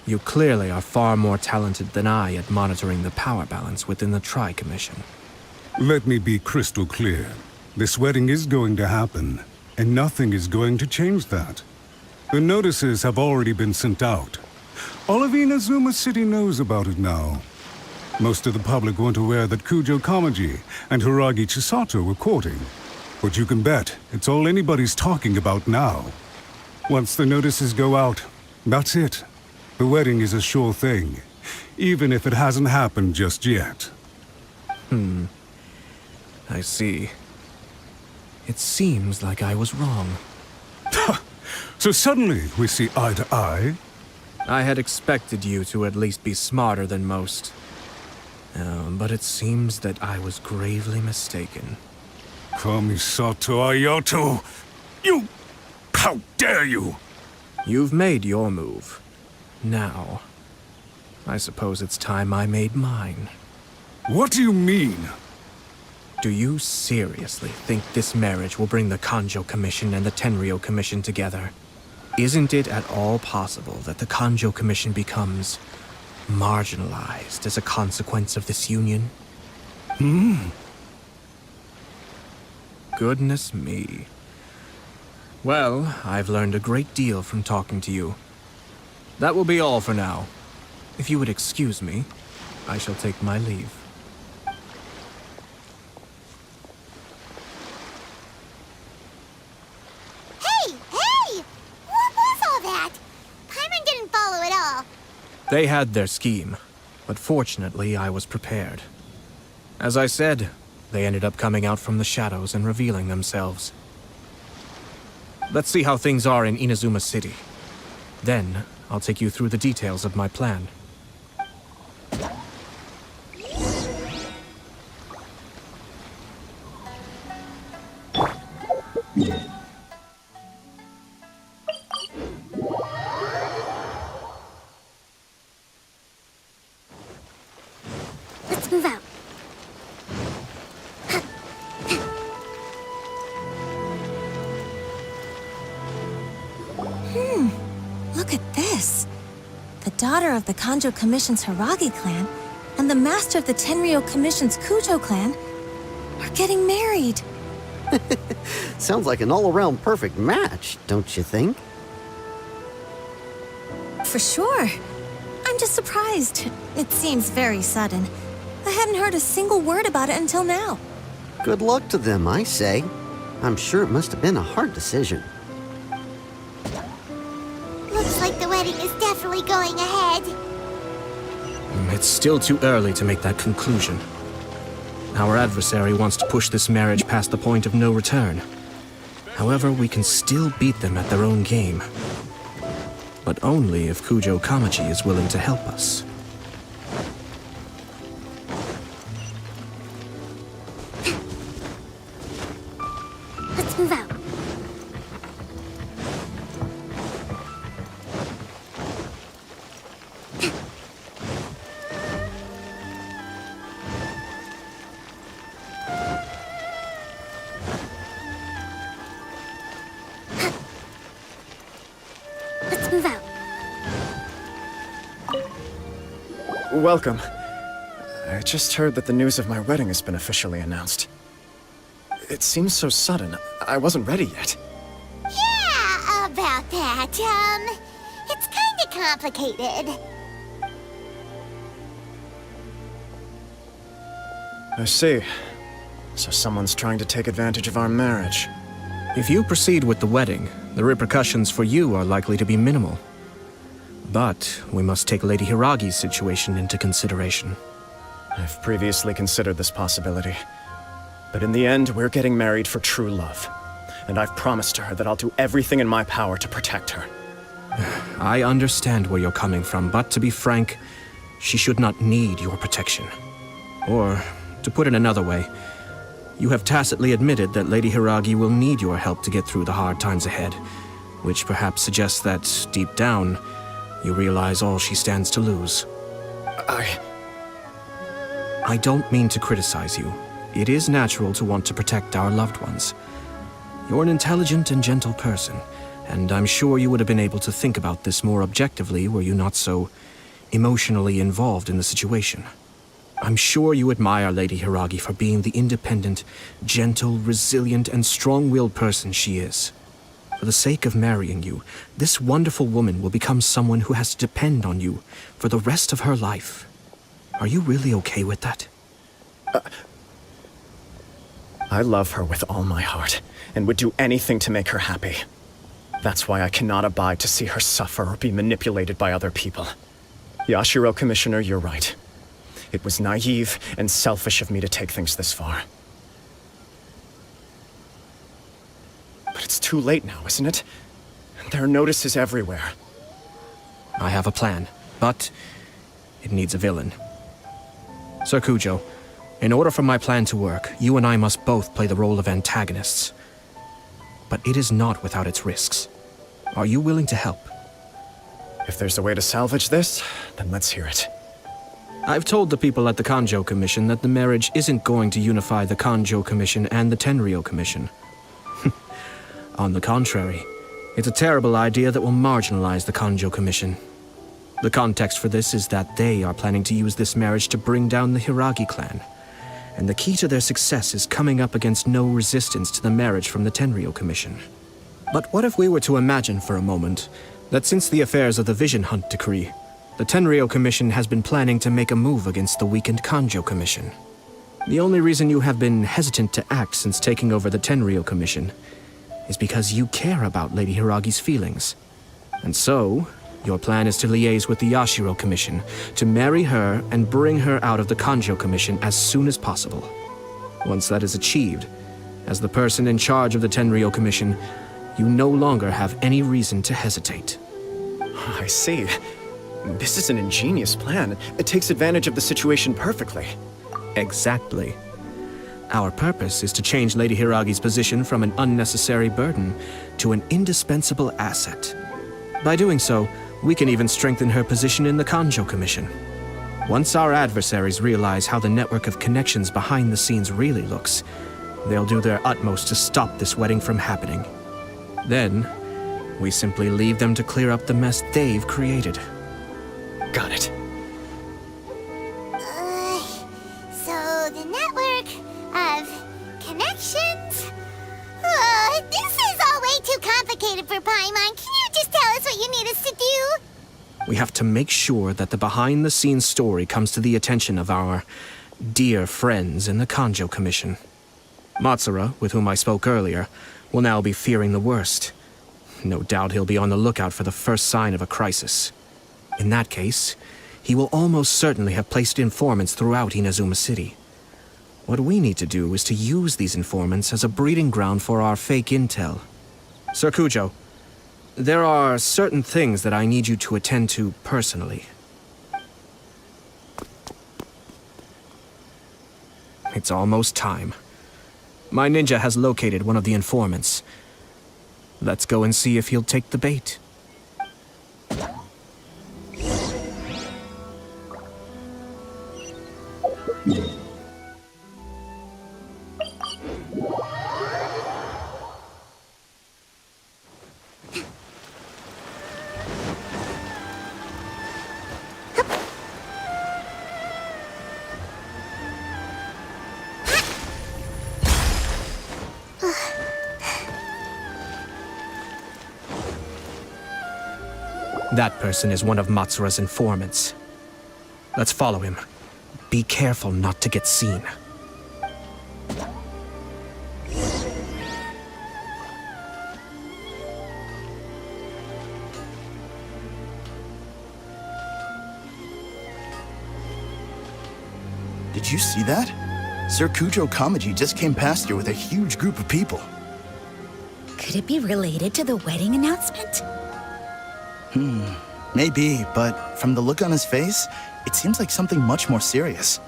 you clearly are far more talented than I at monitoring the power balance within the Tri-Commission. Let me be crystal clear. This wedding is going to happen, and nothing is going to change that. The notices have already been sent out. All of Inazuma City knows about it now. Most of the public weren't aware that Kujo Kamaji and Hiragi Chisato were courting. But you can bet it's all anybody's talking about now. Once the notices go out, that's it. The wedding is a sure thing, even if it hasn't happened just yet. I see. It seems like I was wrong. So suddenly we see eye to eye? I had expected you to at least be smarter than most. But it seems that I was gravely mistaken. Kamisato Ayato! You... How dare you! You've made your move. Now, I suppose it's time I made mine. What do you mean? Do you seriously think this marriage will bring the Conjo Commission and the Tenryo Commission together? Isn't it at all possible that the Conjo Commission becomes marginalized as a consequence of this union? Goodness me. Well, I've learned a great deal from talking to you. That will be all for now. If you would excuse me, I shall take my leave. Hey! What was all that? Paimon didn't follow at all. They had their scheme, but fortunately I was prepared. As I said, they ended up coming out from the shadows and revealing themselves. Let's see how things are in Inazuma City. Then, I'll take you through the details of my plan. Let's move out. Look at this. The daughter of the Kanjo Commission's Hiragi clan and the master of the Tenryo Commission's Kujo clan are getting married. Sounds like an all-around perfect match, don't you think? For sure. I'm just surprised. It seems very sudden. I hadn't heard a single word about it until now. Good luck to them, I say. I'm sure it must have been a hard decision. Looks like the wedding is definitely going ahead. It's still too early to make that conclusion. Our adversary wants to push this marriage past the point of no return. However, we can still beat them at their own game. But only if Kujo Kamaji is willing to help us. Let's move out. Let's move out. Welcome. I just heard that the news of my wedding has been officially announced. It seems so sudden. I wasn't ready yet. Yeah, about that. It's kinda complicated. I see. So someone's trying to take advantage of our marriage. If you proceed with the wedding, the repercussions for you are likely to be minimal. But we must take Lady Hiragi's situation into consideration. I've previously considered this possibility. But in the end, we're getting married for true love. And I've promised her that I'll do everything in my power to protect her. I understand where you're coming from, but to be frank, she should not need your protection. Or, to put it another way, you have tacitly admitted that Lady Hiragi will need your help to get through the hard times ahead, which perhaps suggests that, deep down, you realize all she stands to lose. I don't mean to criticize you. It is natural to want to protect our loved ones. You're an intelligent and gentle person, and I'm sure you would have been able to think about this more objectively were you not so emotionally involved in the situation. I'm sure you admire Lady Hiragi for being the independent, gentle, resilient, and strong-willed person she is. For the sake of marrying you, this wonderful woman will become someone who has to depend on you for the rest of her life. Are you really okay with that? I love her with all my heart, and would do anything to make her happy. That's why I cannot abide to see her suffer or be manipulated by other people. Yashiro, Commissioner, you're right. It was naive and selfish of me to take things this far. But it's too late now, isn't it? There are notices everywhere. I have a plan, but it needs a villain. Sir Kujo, in order for my plan to work, you and I must both play the role of antagonists. But it is not without its risks. Are you willing to help? If there's a way to salvage this, then let's hear it. I've told the people at the Kanjo Commission that the marriage isn't going to unify the Kanjo Commission and the Tenryou Commission. On the contrary, it's a terrible idea that will marginalize the Kanjo Commission. The context for this is that they are planning to use this marriage to bring down the Hiragi clan. And the key to their success is coming up against no resistance to the marriage from the Tenryou Commission. But what if we were to imagine for a moment that since the affairs of the Vision Hunt decree, the Tenryou Commission has been planning to make a move against the weakened Kanjo Commission? The only reason you have been hesitant to act since taking over the Tenryou Commission is because you care about Lady Hiragi's feelings. And so, your plan is to liaise with the Yashiro Commission, to marry her and bring her out of the Kanjo Commission as soon as possible. Once that is achieved, as the person in charge of the Tenryou Commission, you no longer have any reason to hesitate. I see. This is an ingenious plan. It takes advantage of the situation perfectly. Exactly. Our purpose is to change Lady Hiragi's position from an unnecessary burden to an indispensable asset. By doing so, we can even strengthen her position in the Kanjo Commission. Once our adversaries realize how the network of connections behind the scenes really looks, they'll do their utmost to stop this wedding from happening. Then, we simply leave them to clear up the mess they've created. Got it. So the network of connections? This is all way too complicated for Paimon. Can you just tell us what you need us to do? We have to make sure that the behind-the-scenes story comes to the attention of our dear friends in the Kanjo Commission. Matsura, with whom I spoke earlier, will now be fearing the worst. No doubt he'll be on the lookout for the first sign of a crisis. In that case, he will almost certainly have placed informants throughout Inazuma City. What we need to do is to use these informants as a breeding ground for our fake intel. Sir Kujo, there are certain things that I need you to attend to personally. It's almost time. My ninja has located one of the informants. Let's go and see if he'll take the bait. That person is one of Matsura's informants. Let's follow him. Be careful not to get seen. Did you see that? Sir Kujo Kamaji just came past here with a huge group of people. Could it be related to the wedding announcement? Maybe, but from the look on his face, it seems like something much more serious.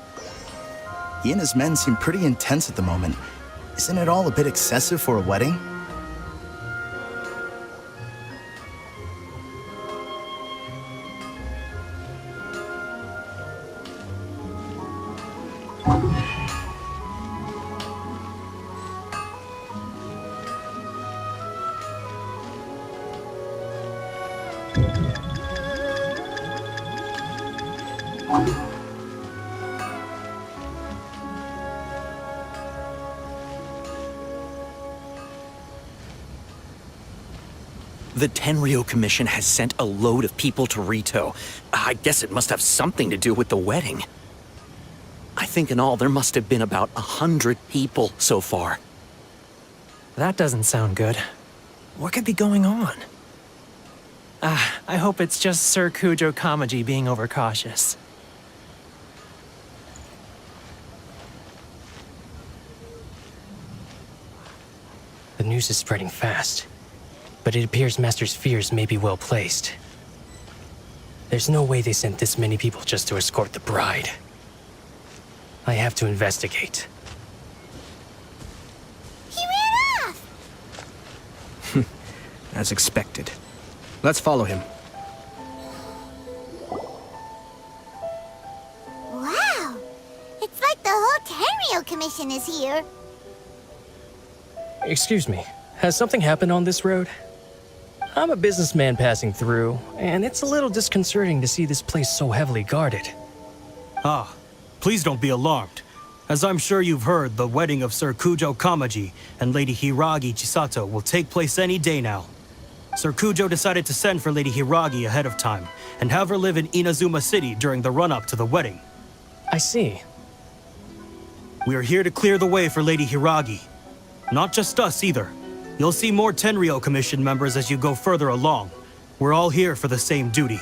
He and his men seem pretty intense at the moment. Isn't it all a bit excessive for a wedding? The Tenryo Commission has sent a load of people to Rito. I guess it must have something to do with the wedding. I think in all there must have been about 100 people so far. That doesn't sound good. What could be going on? I hope it's just Sir Kujo Kamaji being overcautious. The news is spreading fast, but it appears Master's fears may be well placed. There's no way they sent this many people just to escort the bride. I have to investigate. He ran off! As expected. Let's follow him. Wow! It's like the whole Tenryo Commission is here. Excuse me, has something happened on this road? I'm a businessman passing through, and it's a little disconcerting to see this place so heavily guarded. Ah, please don't be alarmed. As I'm sure you've heard, the wedding of Sir Kujo Kamaji and Lady Hiragi Chisato will take place any day now. Sir Kujo decided to send for Lady Hiragi ahead of time and have her live in Inazuma City during the run-up to the wedding. I see. We are here to clear the way for Lady Hiragi. Not just us either. You'll see more Tenryo Commission members as you go further along. We're all here for the same duty.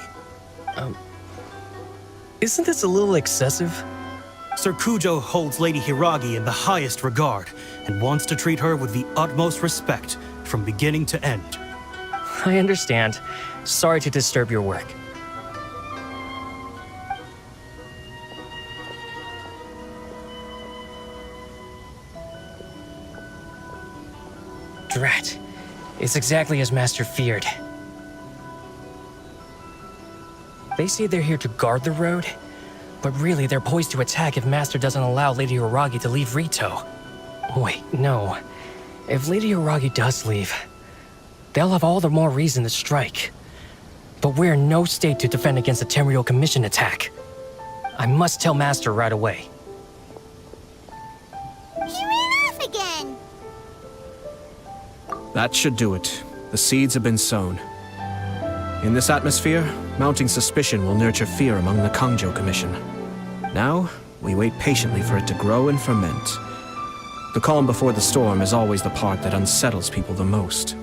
Isn't this a little excessive? Sir Kujo holds Lady Hiragi in the highest regard and wants to treat her with the utmost respect from beginning to end. I understand. Sorry to disturb your work. Drat. It's exactly as Master feared. They say they're here to guard the road, but really they're poised to attack if Master doesn't allow Lady Hiragi to leave Rito. Wait, no. If Lady Hiragi does leave, they'll have all the more reason to strike. But we're in no state to defend against a Tenryo Commission attack. I must tell Master right away. He ran off again! That should do it. The seeds have been sown. In this atmosphere, mounting suspicion will nurture fear among the Kangjo Commission. Now, we wait patiently for it to grow and ferment. The calm before the storm is always the part that unsettles people the most.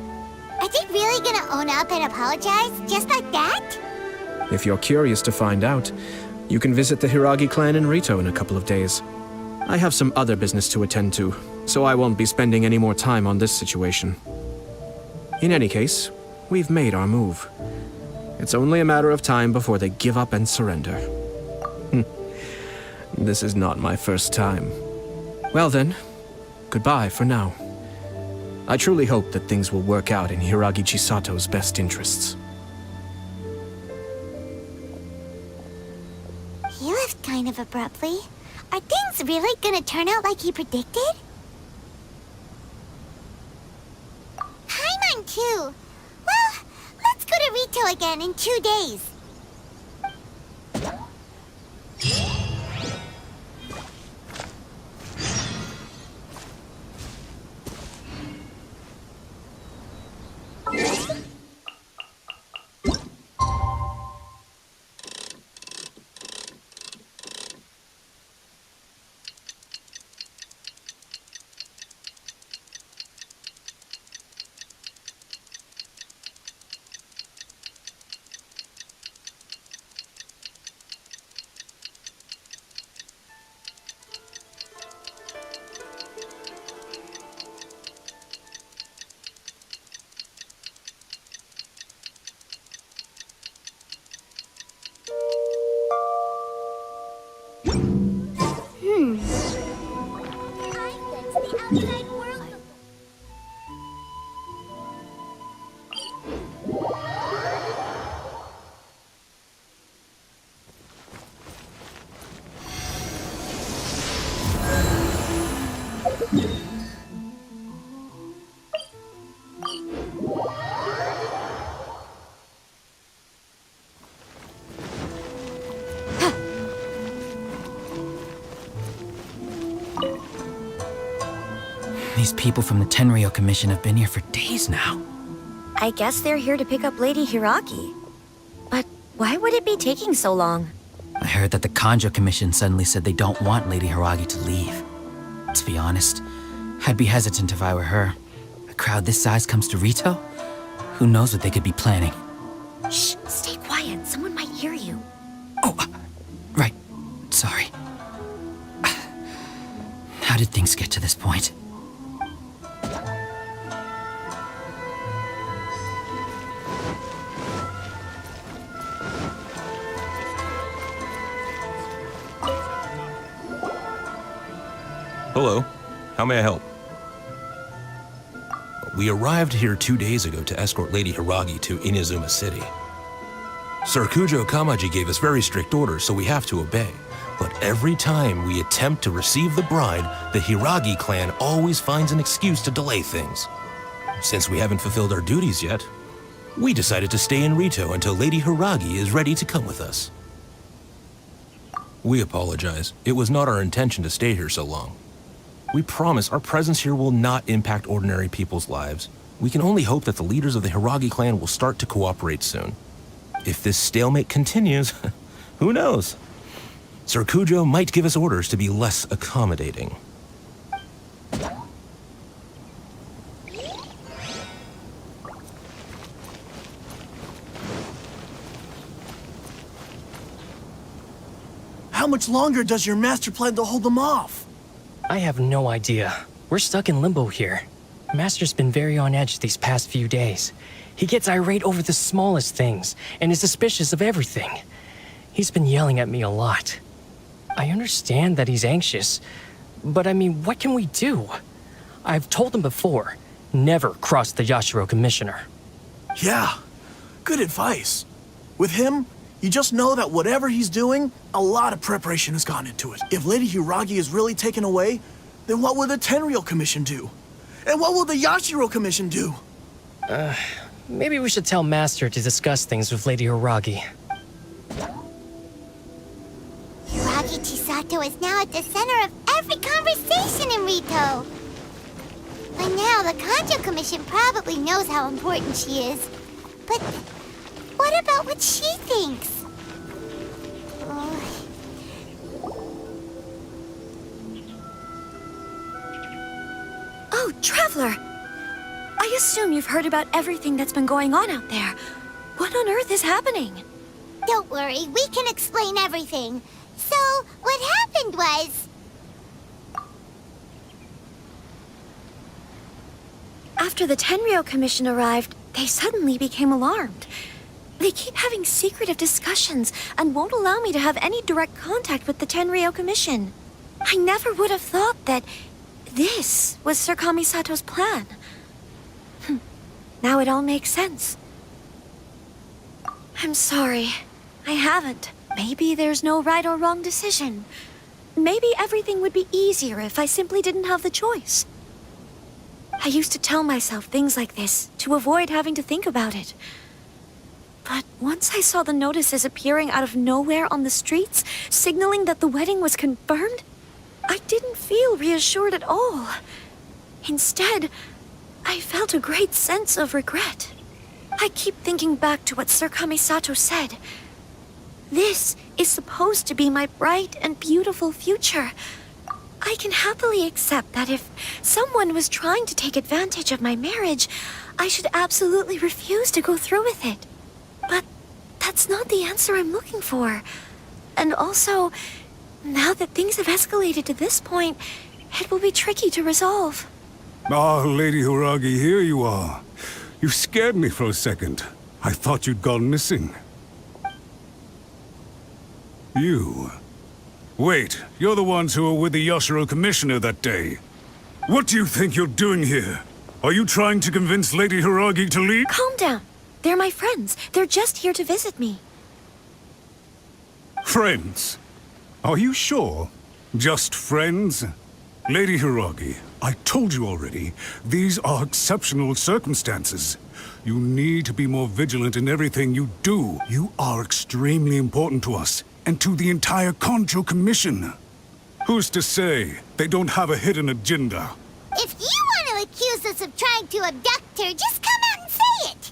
Are they really gonna own up and apologize, just like that? If you're curious to find out, you can visit the Hiragi clan in Rito in a couple of days. I have some other business to attend to, so I won't be spending any more time on this situation. In any case, we've made our move. It's only a matter of time before they give up and surrender. This is not my first time. Well then, goodbye for now. I truly hope that things will work out in Hiragi Chisato's best interests. He left kind of abruptly. Are things really gonna turn out like he predicted? Paimon too. Well, let's go to Rito again in 2 days. These people from the Tenryo Commission have been here for days now. I guess they're here to pick up Lady Hiragi. But why would it be taking so long? I heard that the Kanjo Commission suddenly said they don't want Lady Hiragi to leave. To be honest, I'd be hesitant if I were her. A crowd this size comes to Rito? Who knows what they could be planning? Shh, stay quiet. Someone might hear you. Right. Sorry. How did things get to this point? Hello. How may I help? We arrived here 2 days ago to escort Lady Hiragi to Inazuma City. Sir Kujo Kamaji gave us very strict orders, so we have to obey. But every time we attempt to receive the bride, the Hiragi clan always finds an excuse to delay things. Since we haven't fulfilled our duties yet, we decided to stay in Rito until Lady Hiragi is ready to come with us. We apologize. It was not our intention to stay here so long. We promise our presence here will not impact ordinary people's lives. We can only hope that the leaders of the Hiragi clan will start to cooperate soon. If this stalemate continues, who knows? Sir Kujo might give us orders to be less accommodating. How much longer does your master plan to hold them off? I have no idea. We're stuck in limbo here. Master's been very on edge these past few days. He gets irate over the smallest things and is suspicious of everything. He's been yelling at me a lot. I understand that he's anxious, but I mean, what can we do? I've told him before, never cross the Yashiro Commissioner. Yeah, good advice. With him, you just know that whatever he's doing, a lot of preparation has gone into it. If Lady Hiragi is really taken away, then what will the Tenryo Commission do? And what will the Yashiro Commission do? Maybe we should tell Master to discuss things with Lady Hiragi. Hiragi Chisato is now at the center of every conversation in Rito. By now, the Kanjo Commission probably knows how important she is. But what about what she thinks? Oh, Traveler! I assume you've heard about everything that's been going on out there. What on earth is happening? Don't worry, we can explain everything. So, what happened was... After the Tenryo Commission arrived, they suddenly became alarmed. They keep having secretive discussions and won't allow me to have any direct contact with the Tenryo Commission. I never would have thought that this was Sir Kamisato's plan. Now it all makes sense. I'm sorry. I haven't. Maybe there's no right or wrong decision. Maybe everything would be easier if I simply didn't have the choice. I used to tell myself things like this to avoid having to think about it. But once I saw the notices appearing out of nowhere on the streets, signaling that the wedding was confirmed, I didn't feel reassured at all. Instead, I felt a great sense of regret. I keep thinking back to what Sir Kamisato said. This is supposed to be my bright and beautiful future. I can happily accept that if someone was trying to take advantage of my marriage, I should absolutely refuse to go through with it. But that's not the answer I'm looking for. And also, now that things have escalated to this point, it will be tricky to resolve. Ah, Lady Hiragi, here you are. You scared me for a second. I thought you'd gone missing. You? Wait, you're the ones who were with the Yashiro Commissioner that day. What do you think you're doing here? Are you trying to convince Lady Hiragi to leave? Calm down. They're my friends. They're just here to visit me. Friends? Are you sure? Just friends? Lady Hiragi, I told you already, these are exceptional circumstances. You need to be more vigilant in everything you do. You are extremely important to us, and to the entire Kanjo Commission. Who's to say they don't have a hidden agenda? If you want accuse us of trying to abduct her, just come out and say it!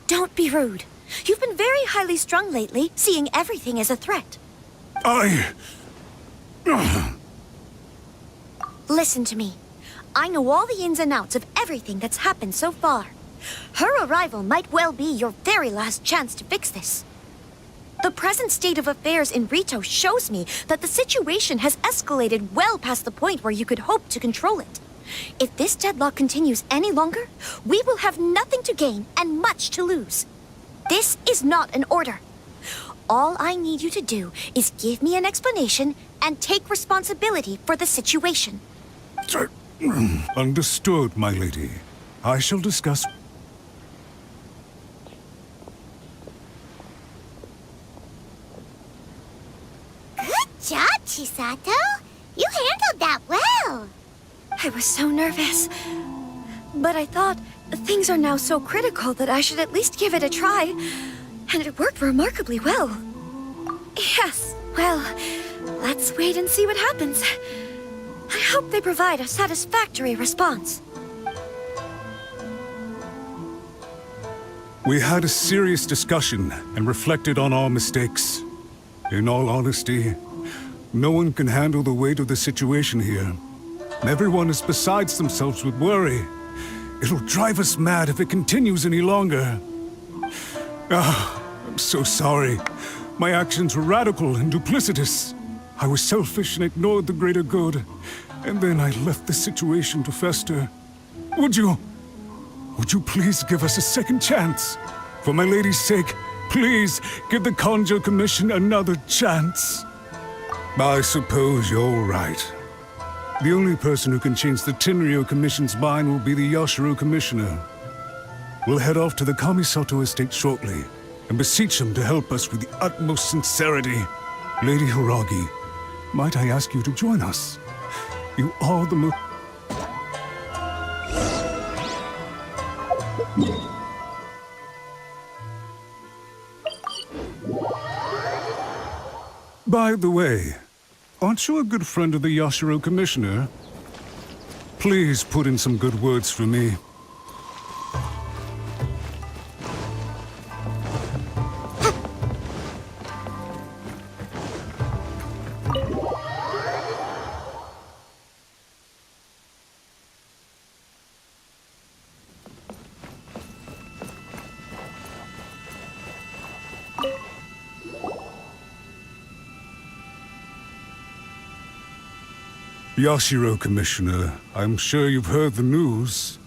Don't be rude. You've been very highly strung lately, seeing everything as a threat. Listen to me. I know all the ins and outs of everything that's happened so far. Her arrival might well be your very last chance to fix this. The present state of affairs in Rito shows me that the situation has escalated well past the point where you could hope to control it. If this deadlock continues any longer, we will have nothing to gain and much to lose. This is not an order. All I need you to do is give me an explanation and take responsibility for the situation. Understood, my lady. I shall discuss... Good job, Chisato. You handled that well. I was so nervous. But I thought things are now so critical that I should at least give it a try. And it worked remarkably well. Yes, well, let's wait and see what happens. I hope they provide a satisfactory response. We had a serious discussion and reflected on our mistakes. In all honesty, no one can handle the weight of the situation here. Everyone is beside themselves with worry. It'll drive us mad if it continues any longer. I'm so sorry. My actions were radical and duplicitous. I was selfish and ignored the greater good. And then I left the situation to fester. Would you please give us a second chance? For my lady's sake, please give the Conjo Commission another chance. I suppose you're right. The only person who can change the Tenryo Commission's mind will be the Yashiro Commissioner. We'll head off to the Kamisato estate shortly and beseech him to help us with the utmost sincerity. Lady Hiragi, might I ask you to join us? You are the most... By the way, aren't you a good friend of the Yashiro Commissioner? Please put in some good words for me. Yashiro Commissioner, I'm sure you've heard the news.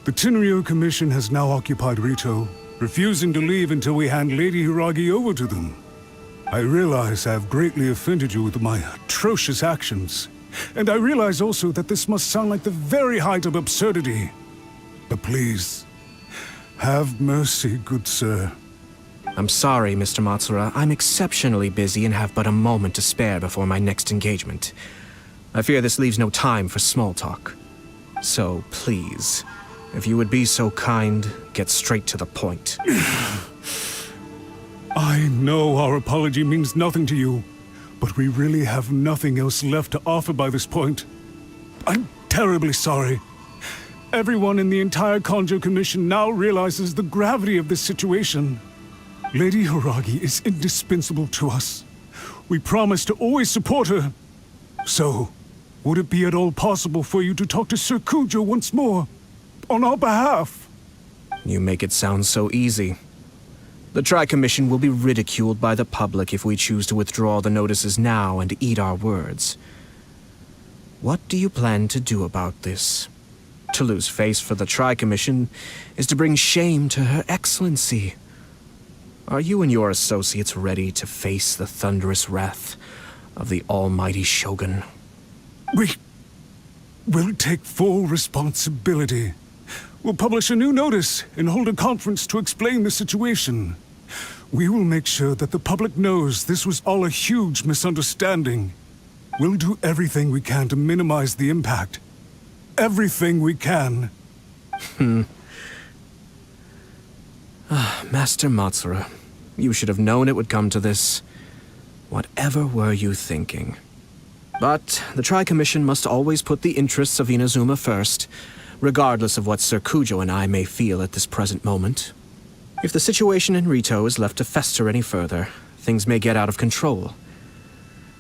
The Tenryo Commission has now occupied Rito, refusing to leave until we hand Lady Hiragi over to them. I realize I have greatly offended you with my atrocious actions, and I realize also that this must sound like the very height of absurdity. But please, have mercy, good sir. I'm sorry, Mr. Matsura. I'm exceptionally busy and have but a moment to spare before my next engagement. I fear this leaves no time for small talk. So, please, if you would be so kind, get straight to the point. I know our apology means nothing to you, but we really have nothing else left to offer by this point. I'm terribly sorry. Everyone in the entire Conjo Commission now realizes the gravity of this situation. Lady Hiragi is indispensable to us. We promise to always support her. So, would it be at all possible for you to talk to Sir Kujo once more, on our behalf? You make it sound so easy. The Tri-Commission will be ridiculed by the public if we choose to withdraw the notices now and eat our words. What do you plan to do about this? To lose face for the Tri-Commission is to bring shame to Her Excellency. Are you and your associates ready to face the thunderous wrath of the almighty Shogun? We will take full responsibility. We'll publish a new notice and hold a conference to explain the situation. We will make sure that the public knows this was all a huge misunderstanding. We'll do everything we can to minimize the impact. Everything we can. Master Matsura, you should have known it would come to this. Whatever were you thinking? But the Tri-Commission must always put the interests of Inazuma first, regardless of what Sir Kujo and I may feel at this present moment. If the situation in Rito is left to fester any further, things may get out of control.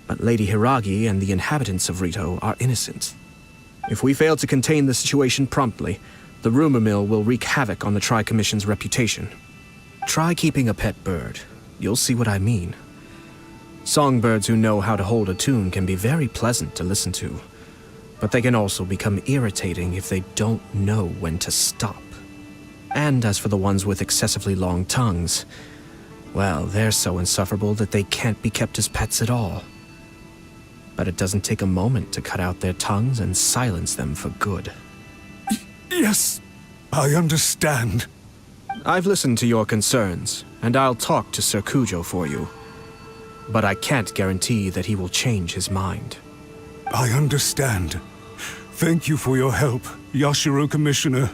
But Lady Hiragi and the inhabitants of Rito are innocent. If we fail to contain the situation promptly, the rumor mill will wreak havoc on the Tri-Commission's reputation. Try keeping a pet bird. You'll see what I mean. Songbirds who know how to hold a tune can be very pleasant to listen to, but they can also become irritating if they don't know when to stop. And as for the ones with excessively long tongues, well, they're so insufferable that they can't be kept as pets at all. But it doesn't take a moment to cut out their tongues and silence them for good. Yes, I understand. I've listened to your concerns, and I'll talk to Sir Kujo for you. But I can't guarantee that he will change his mind. I understand. Thank you for your help, Yashiro Commissioner.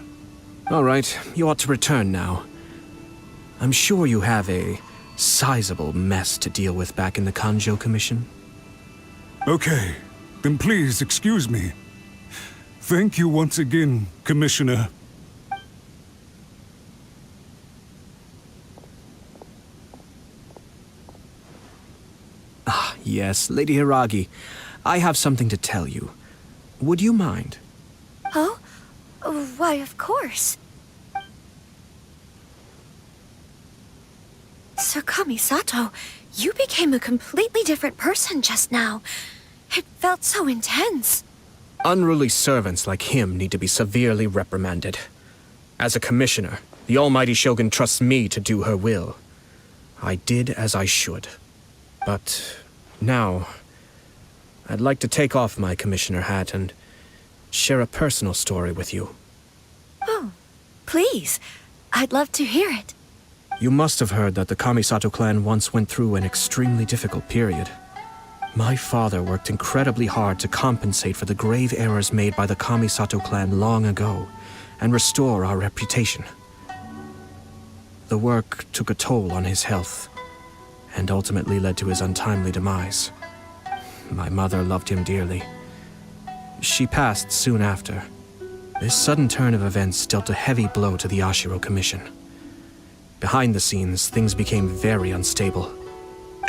All right, you ought to return now. I'm sure you have a sizable mess to deal with back in the Kanjo Commission. Okay, then please excuse me. Thank you once again, Commissioner. Ah, yes, Lady Hiragi. I have something to tell you. Would you mind? Oh? Why, of course. Sir Kamisato, you became a completely different person just now. It felt so intense. Unruly servants like him need to be severely reprimanded. As a commissioner, the Almighty Shogun trusts me to do her will. I did as I should. But now, I'd like to take off my commissioner hat and share a personal story with you. Oh, please. I'd love to hear it. You must have heard that the Kamisato clan once went through an extremely difficult period. My father worked incredibly hard to compensate for the grave errors made by the Kamisato clan long ago and restore our reputation. The work took a toll on his health and ultimately led to his untimely demise. My mother loved him dearly. She passed soon after. This sudden turn of events dealt a heavy blow to the Ashiro Commission. Behind the scenes, things became very unstable.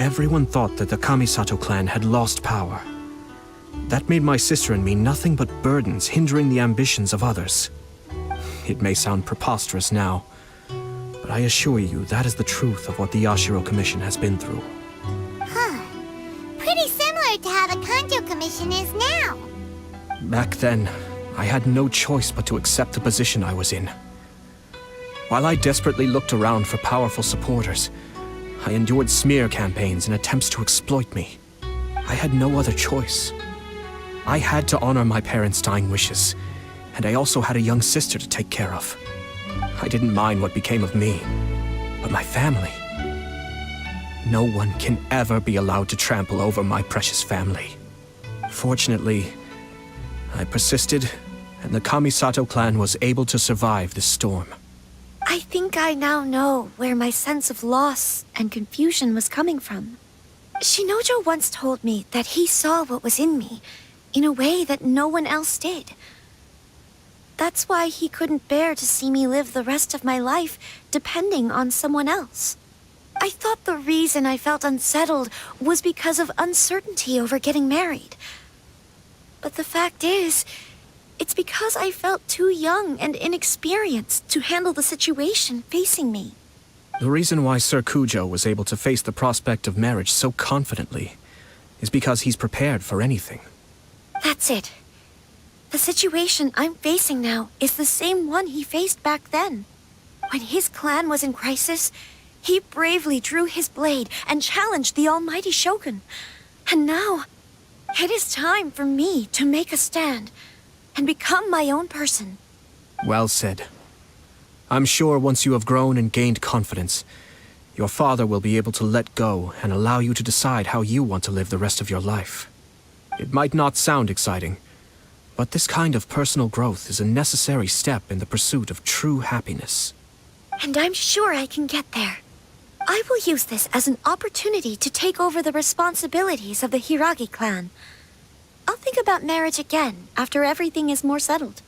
Everyone thought that the Kamisato clan had lost power. That made my sister and me nothing but burdens hindering the ambitions of others. It may sound preposterous now, but I assure you that is the truth of what the Yashiro Commission has been through. Huh. Pretty similar to how the Kanjo Commission is now. Back then, I had no choice but to accept the position I was in. While I desperately looked around for powerful supporters, I endured smear campaigns and attempts to exploit me. I had no other choice. I had to honor my parents' dying wishes, and I also had a young sister to take care of. I didn't mind what became of me, but my family. No one can ever be allowed to trample over my precious family. Fortunately, I persisted, and the Kamisato clan was able to survive this storm. I think I now know where my sense of loss and confusion was coming from. Shinojo once told me that he saw what was in me in a way that no one else did. That's why he couldn't bear to see me live the rest of my life depending on someone else. I thought the reason I felt unsettled was because of uncertainty over getting married. But the fact is, it's because I felt too young and inexperienced to handle the situation facing me. The reason why Sir Kujo was able to face the prospect of marriage so confidently is because he's prepared for anything. That's it. The situation I'm facing now is the same one he faced back then. When his clan was in crisis, he bravely drew his blade and challenged the Almighty Shogun. And now, it is time for me to make a stand and become my own person. Well said. I'm sure once you have grown and gained confidence, your father will be able to let go and allow you to decide how you want to live the rest of your life. It might not sound exciting, but this kind of personal growth is a necessary step in the pursuit of true happiness. And I'm sure I can get there. I will use this as an opportunity to take over the responsibilities of the Hiragi clan. I'll think about marriage again after everything is more settled.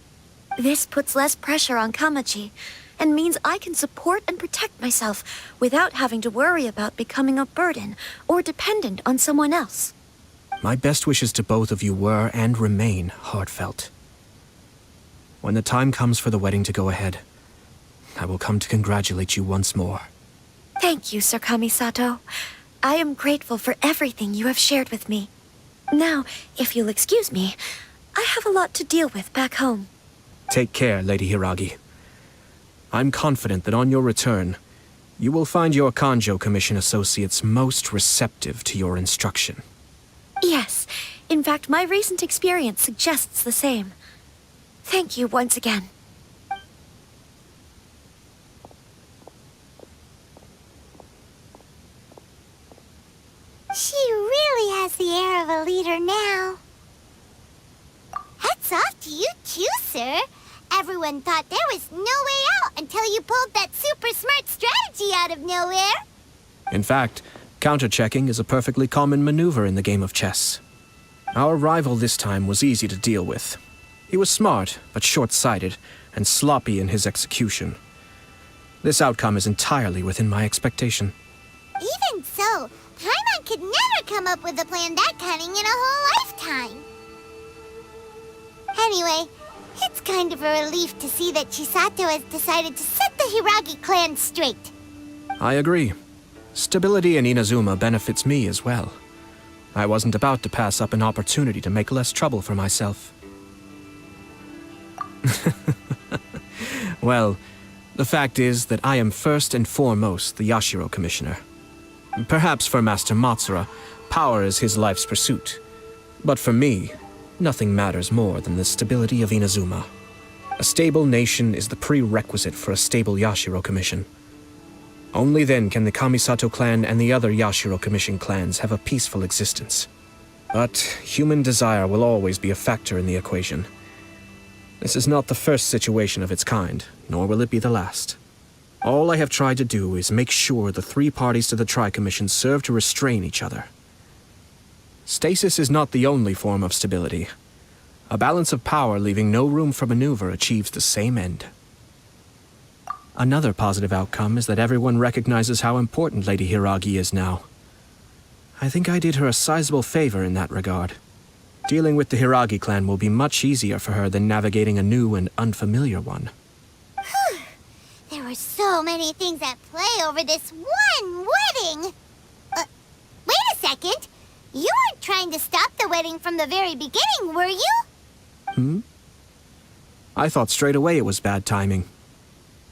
This puts less pressure on Kamaji, and means I can support and protect myself without having to worry about becoming a burden or dependent on someone else. My best wishes to both of you were and remain heartfelt. When the time comes for the wedding to go ahead, I will come to congratulate you once more. Thank you, Sir Kamisato. I am grateful for everything you have shared with me. Now, if you'll excuse me, I have a lot to deal with back home. Take care, Lady Hiragi. I'm confident that on your return, you will find your Kanjo Commission associates most receptive to your instruction. Yes, in fact, my recent experience suggests the same. Thank you once again. She really has the air of a leader now. Hats off to you too, sir. Everyone thought there was no way out until you pulled that super smart strategy out of nowhere. In fact, counter-checking is a perfectly common maneuver in the game of chess. Our rival this time was easy to deal with. He was smart, but short-sighted, and sloppy in his execution. This outcome is entirely within my expectation. Even so, Paimon could never come up with a plan that cunning in a whole lifetime. Anyway, it's kind of a relief to see that Chisato has decided to set the Hiragi clan straight. I agree. Stability in Inazuma benefits me as well. I wasn't about to pass up an opportunity to make less trouble for myself. Well, the fact is that I am first and foremost the Yashiro Commissioner. Perhaps for Master Matsura, power is his life's pursuit. But for me, nothing matters more than the stability of Inazuma. A stable nation is the prerequisite for a stable Yashiro Commission. Only then can the Kamisato clan and the other Yashiro Commission clans have a peaceful existence. But human desire will always be a factor in the equation. This is not the first situation of its kind, nor will it be the last. All I have tried to do is make sure the three parties to the Tri-Commission serve to restrain each other. Stasis is not the only form of stability. A balance of power leaving no room for maneuver achieves the same end. Another positive outcome is that everyone recognizes how important Lady Hiragi is now. I think I did her a sizable favor in that regard. Dealing with the Hiragi clan will be much easier for her than navigating a new and unfamiliar one. There were so many things at play over this one wedding. Wait a second. You weren't trying to stop the wedding from the very beginning, were you? I thought straight away it was bad timing.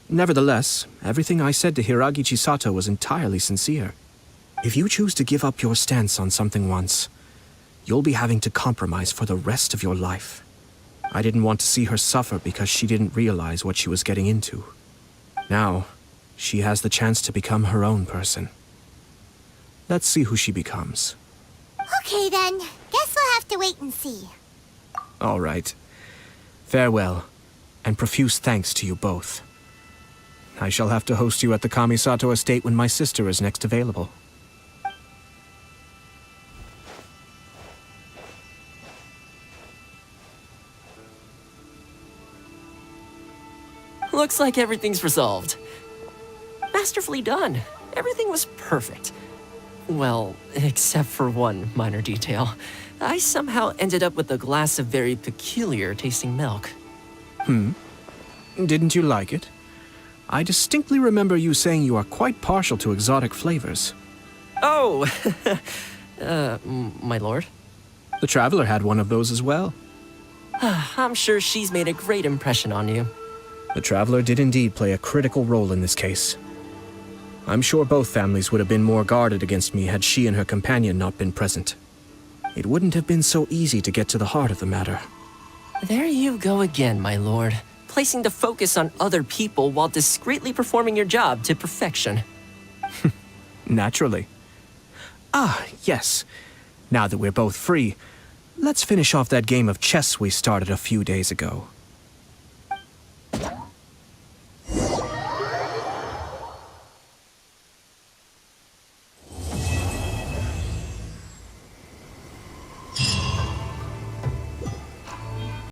Nevertheless, everything I said to Hiragi Chisato was entirely sincere. If you choose to give up your stance on something once, you'll be having to compromise for the rest of your life. I didn't want to see her suffer because she didn't realize what she was getting into. Now, she has the chance to become her own person. Let's see who she becomes. Okay then, guess we'll have to wait and see. All right. Farewell, and profuse thanks to you both. I shall have to host you at the Kamisato estate when my sister is next available. Looks like everything's resolved. Masterfully done. Everything was perfect. Well, except for one minor detail. I somehow ended up with a glass of very peculiar tasting milk. Didn't you like it? I distinctly remember you saying you are quite partial to exotic flavors. Oh, my lord. The Traveler had one of those as well. I'm sure she's made a great impression on you. The Traveler did indeed play a critical role in this case. I'm sure both families would have been more guarded against me had she and her companion not been present. It wouldn't have been so easy to get to the heart of the matter. There you go again, my lord. Placing the focus on other people while discreetly performing your job to perfection. Naturally. Ah, yes. Now that we're both free, let's finish off that game of chess we started a few days ago.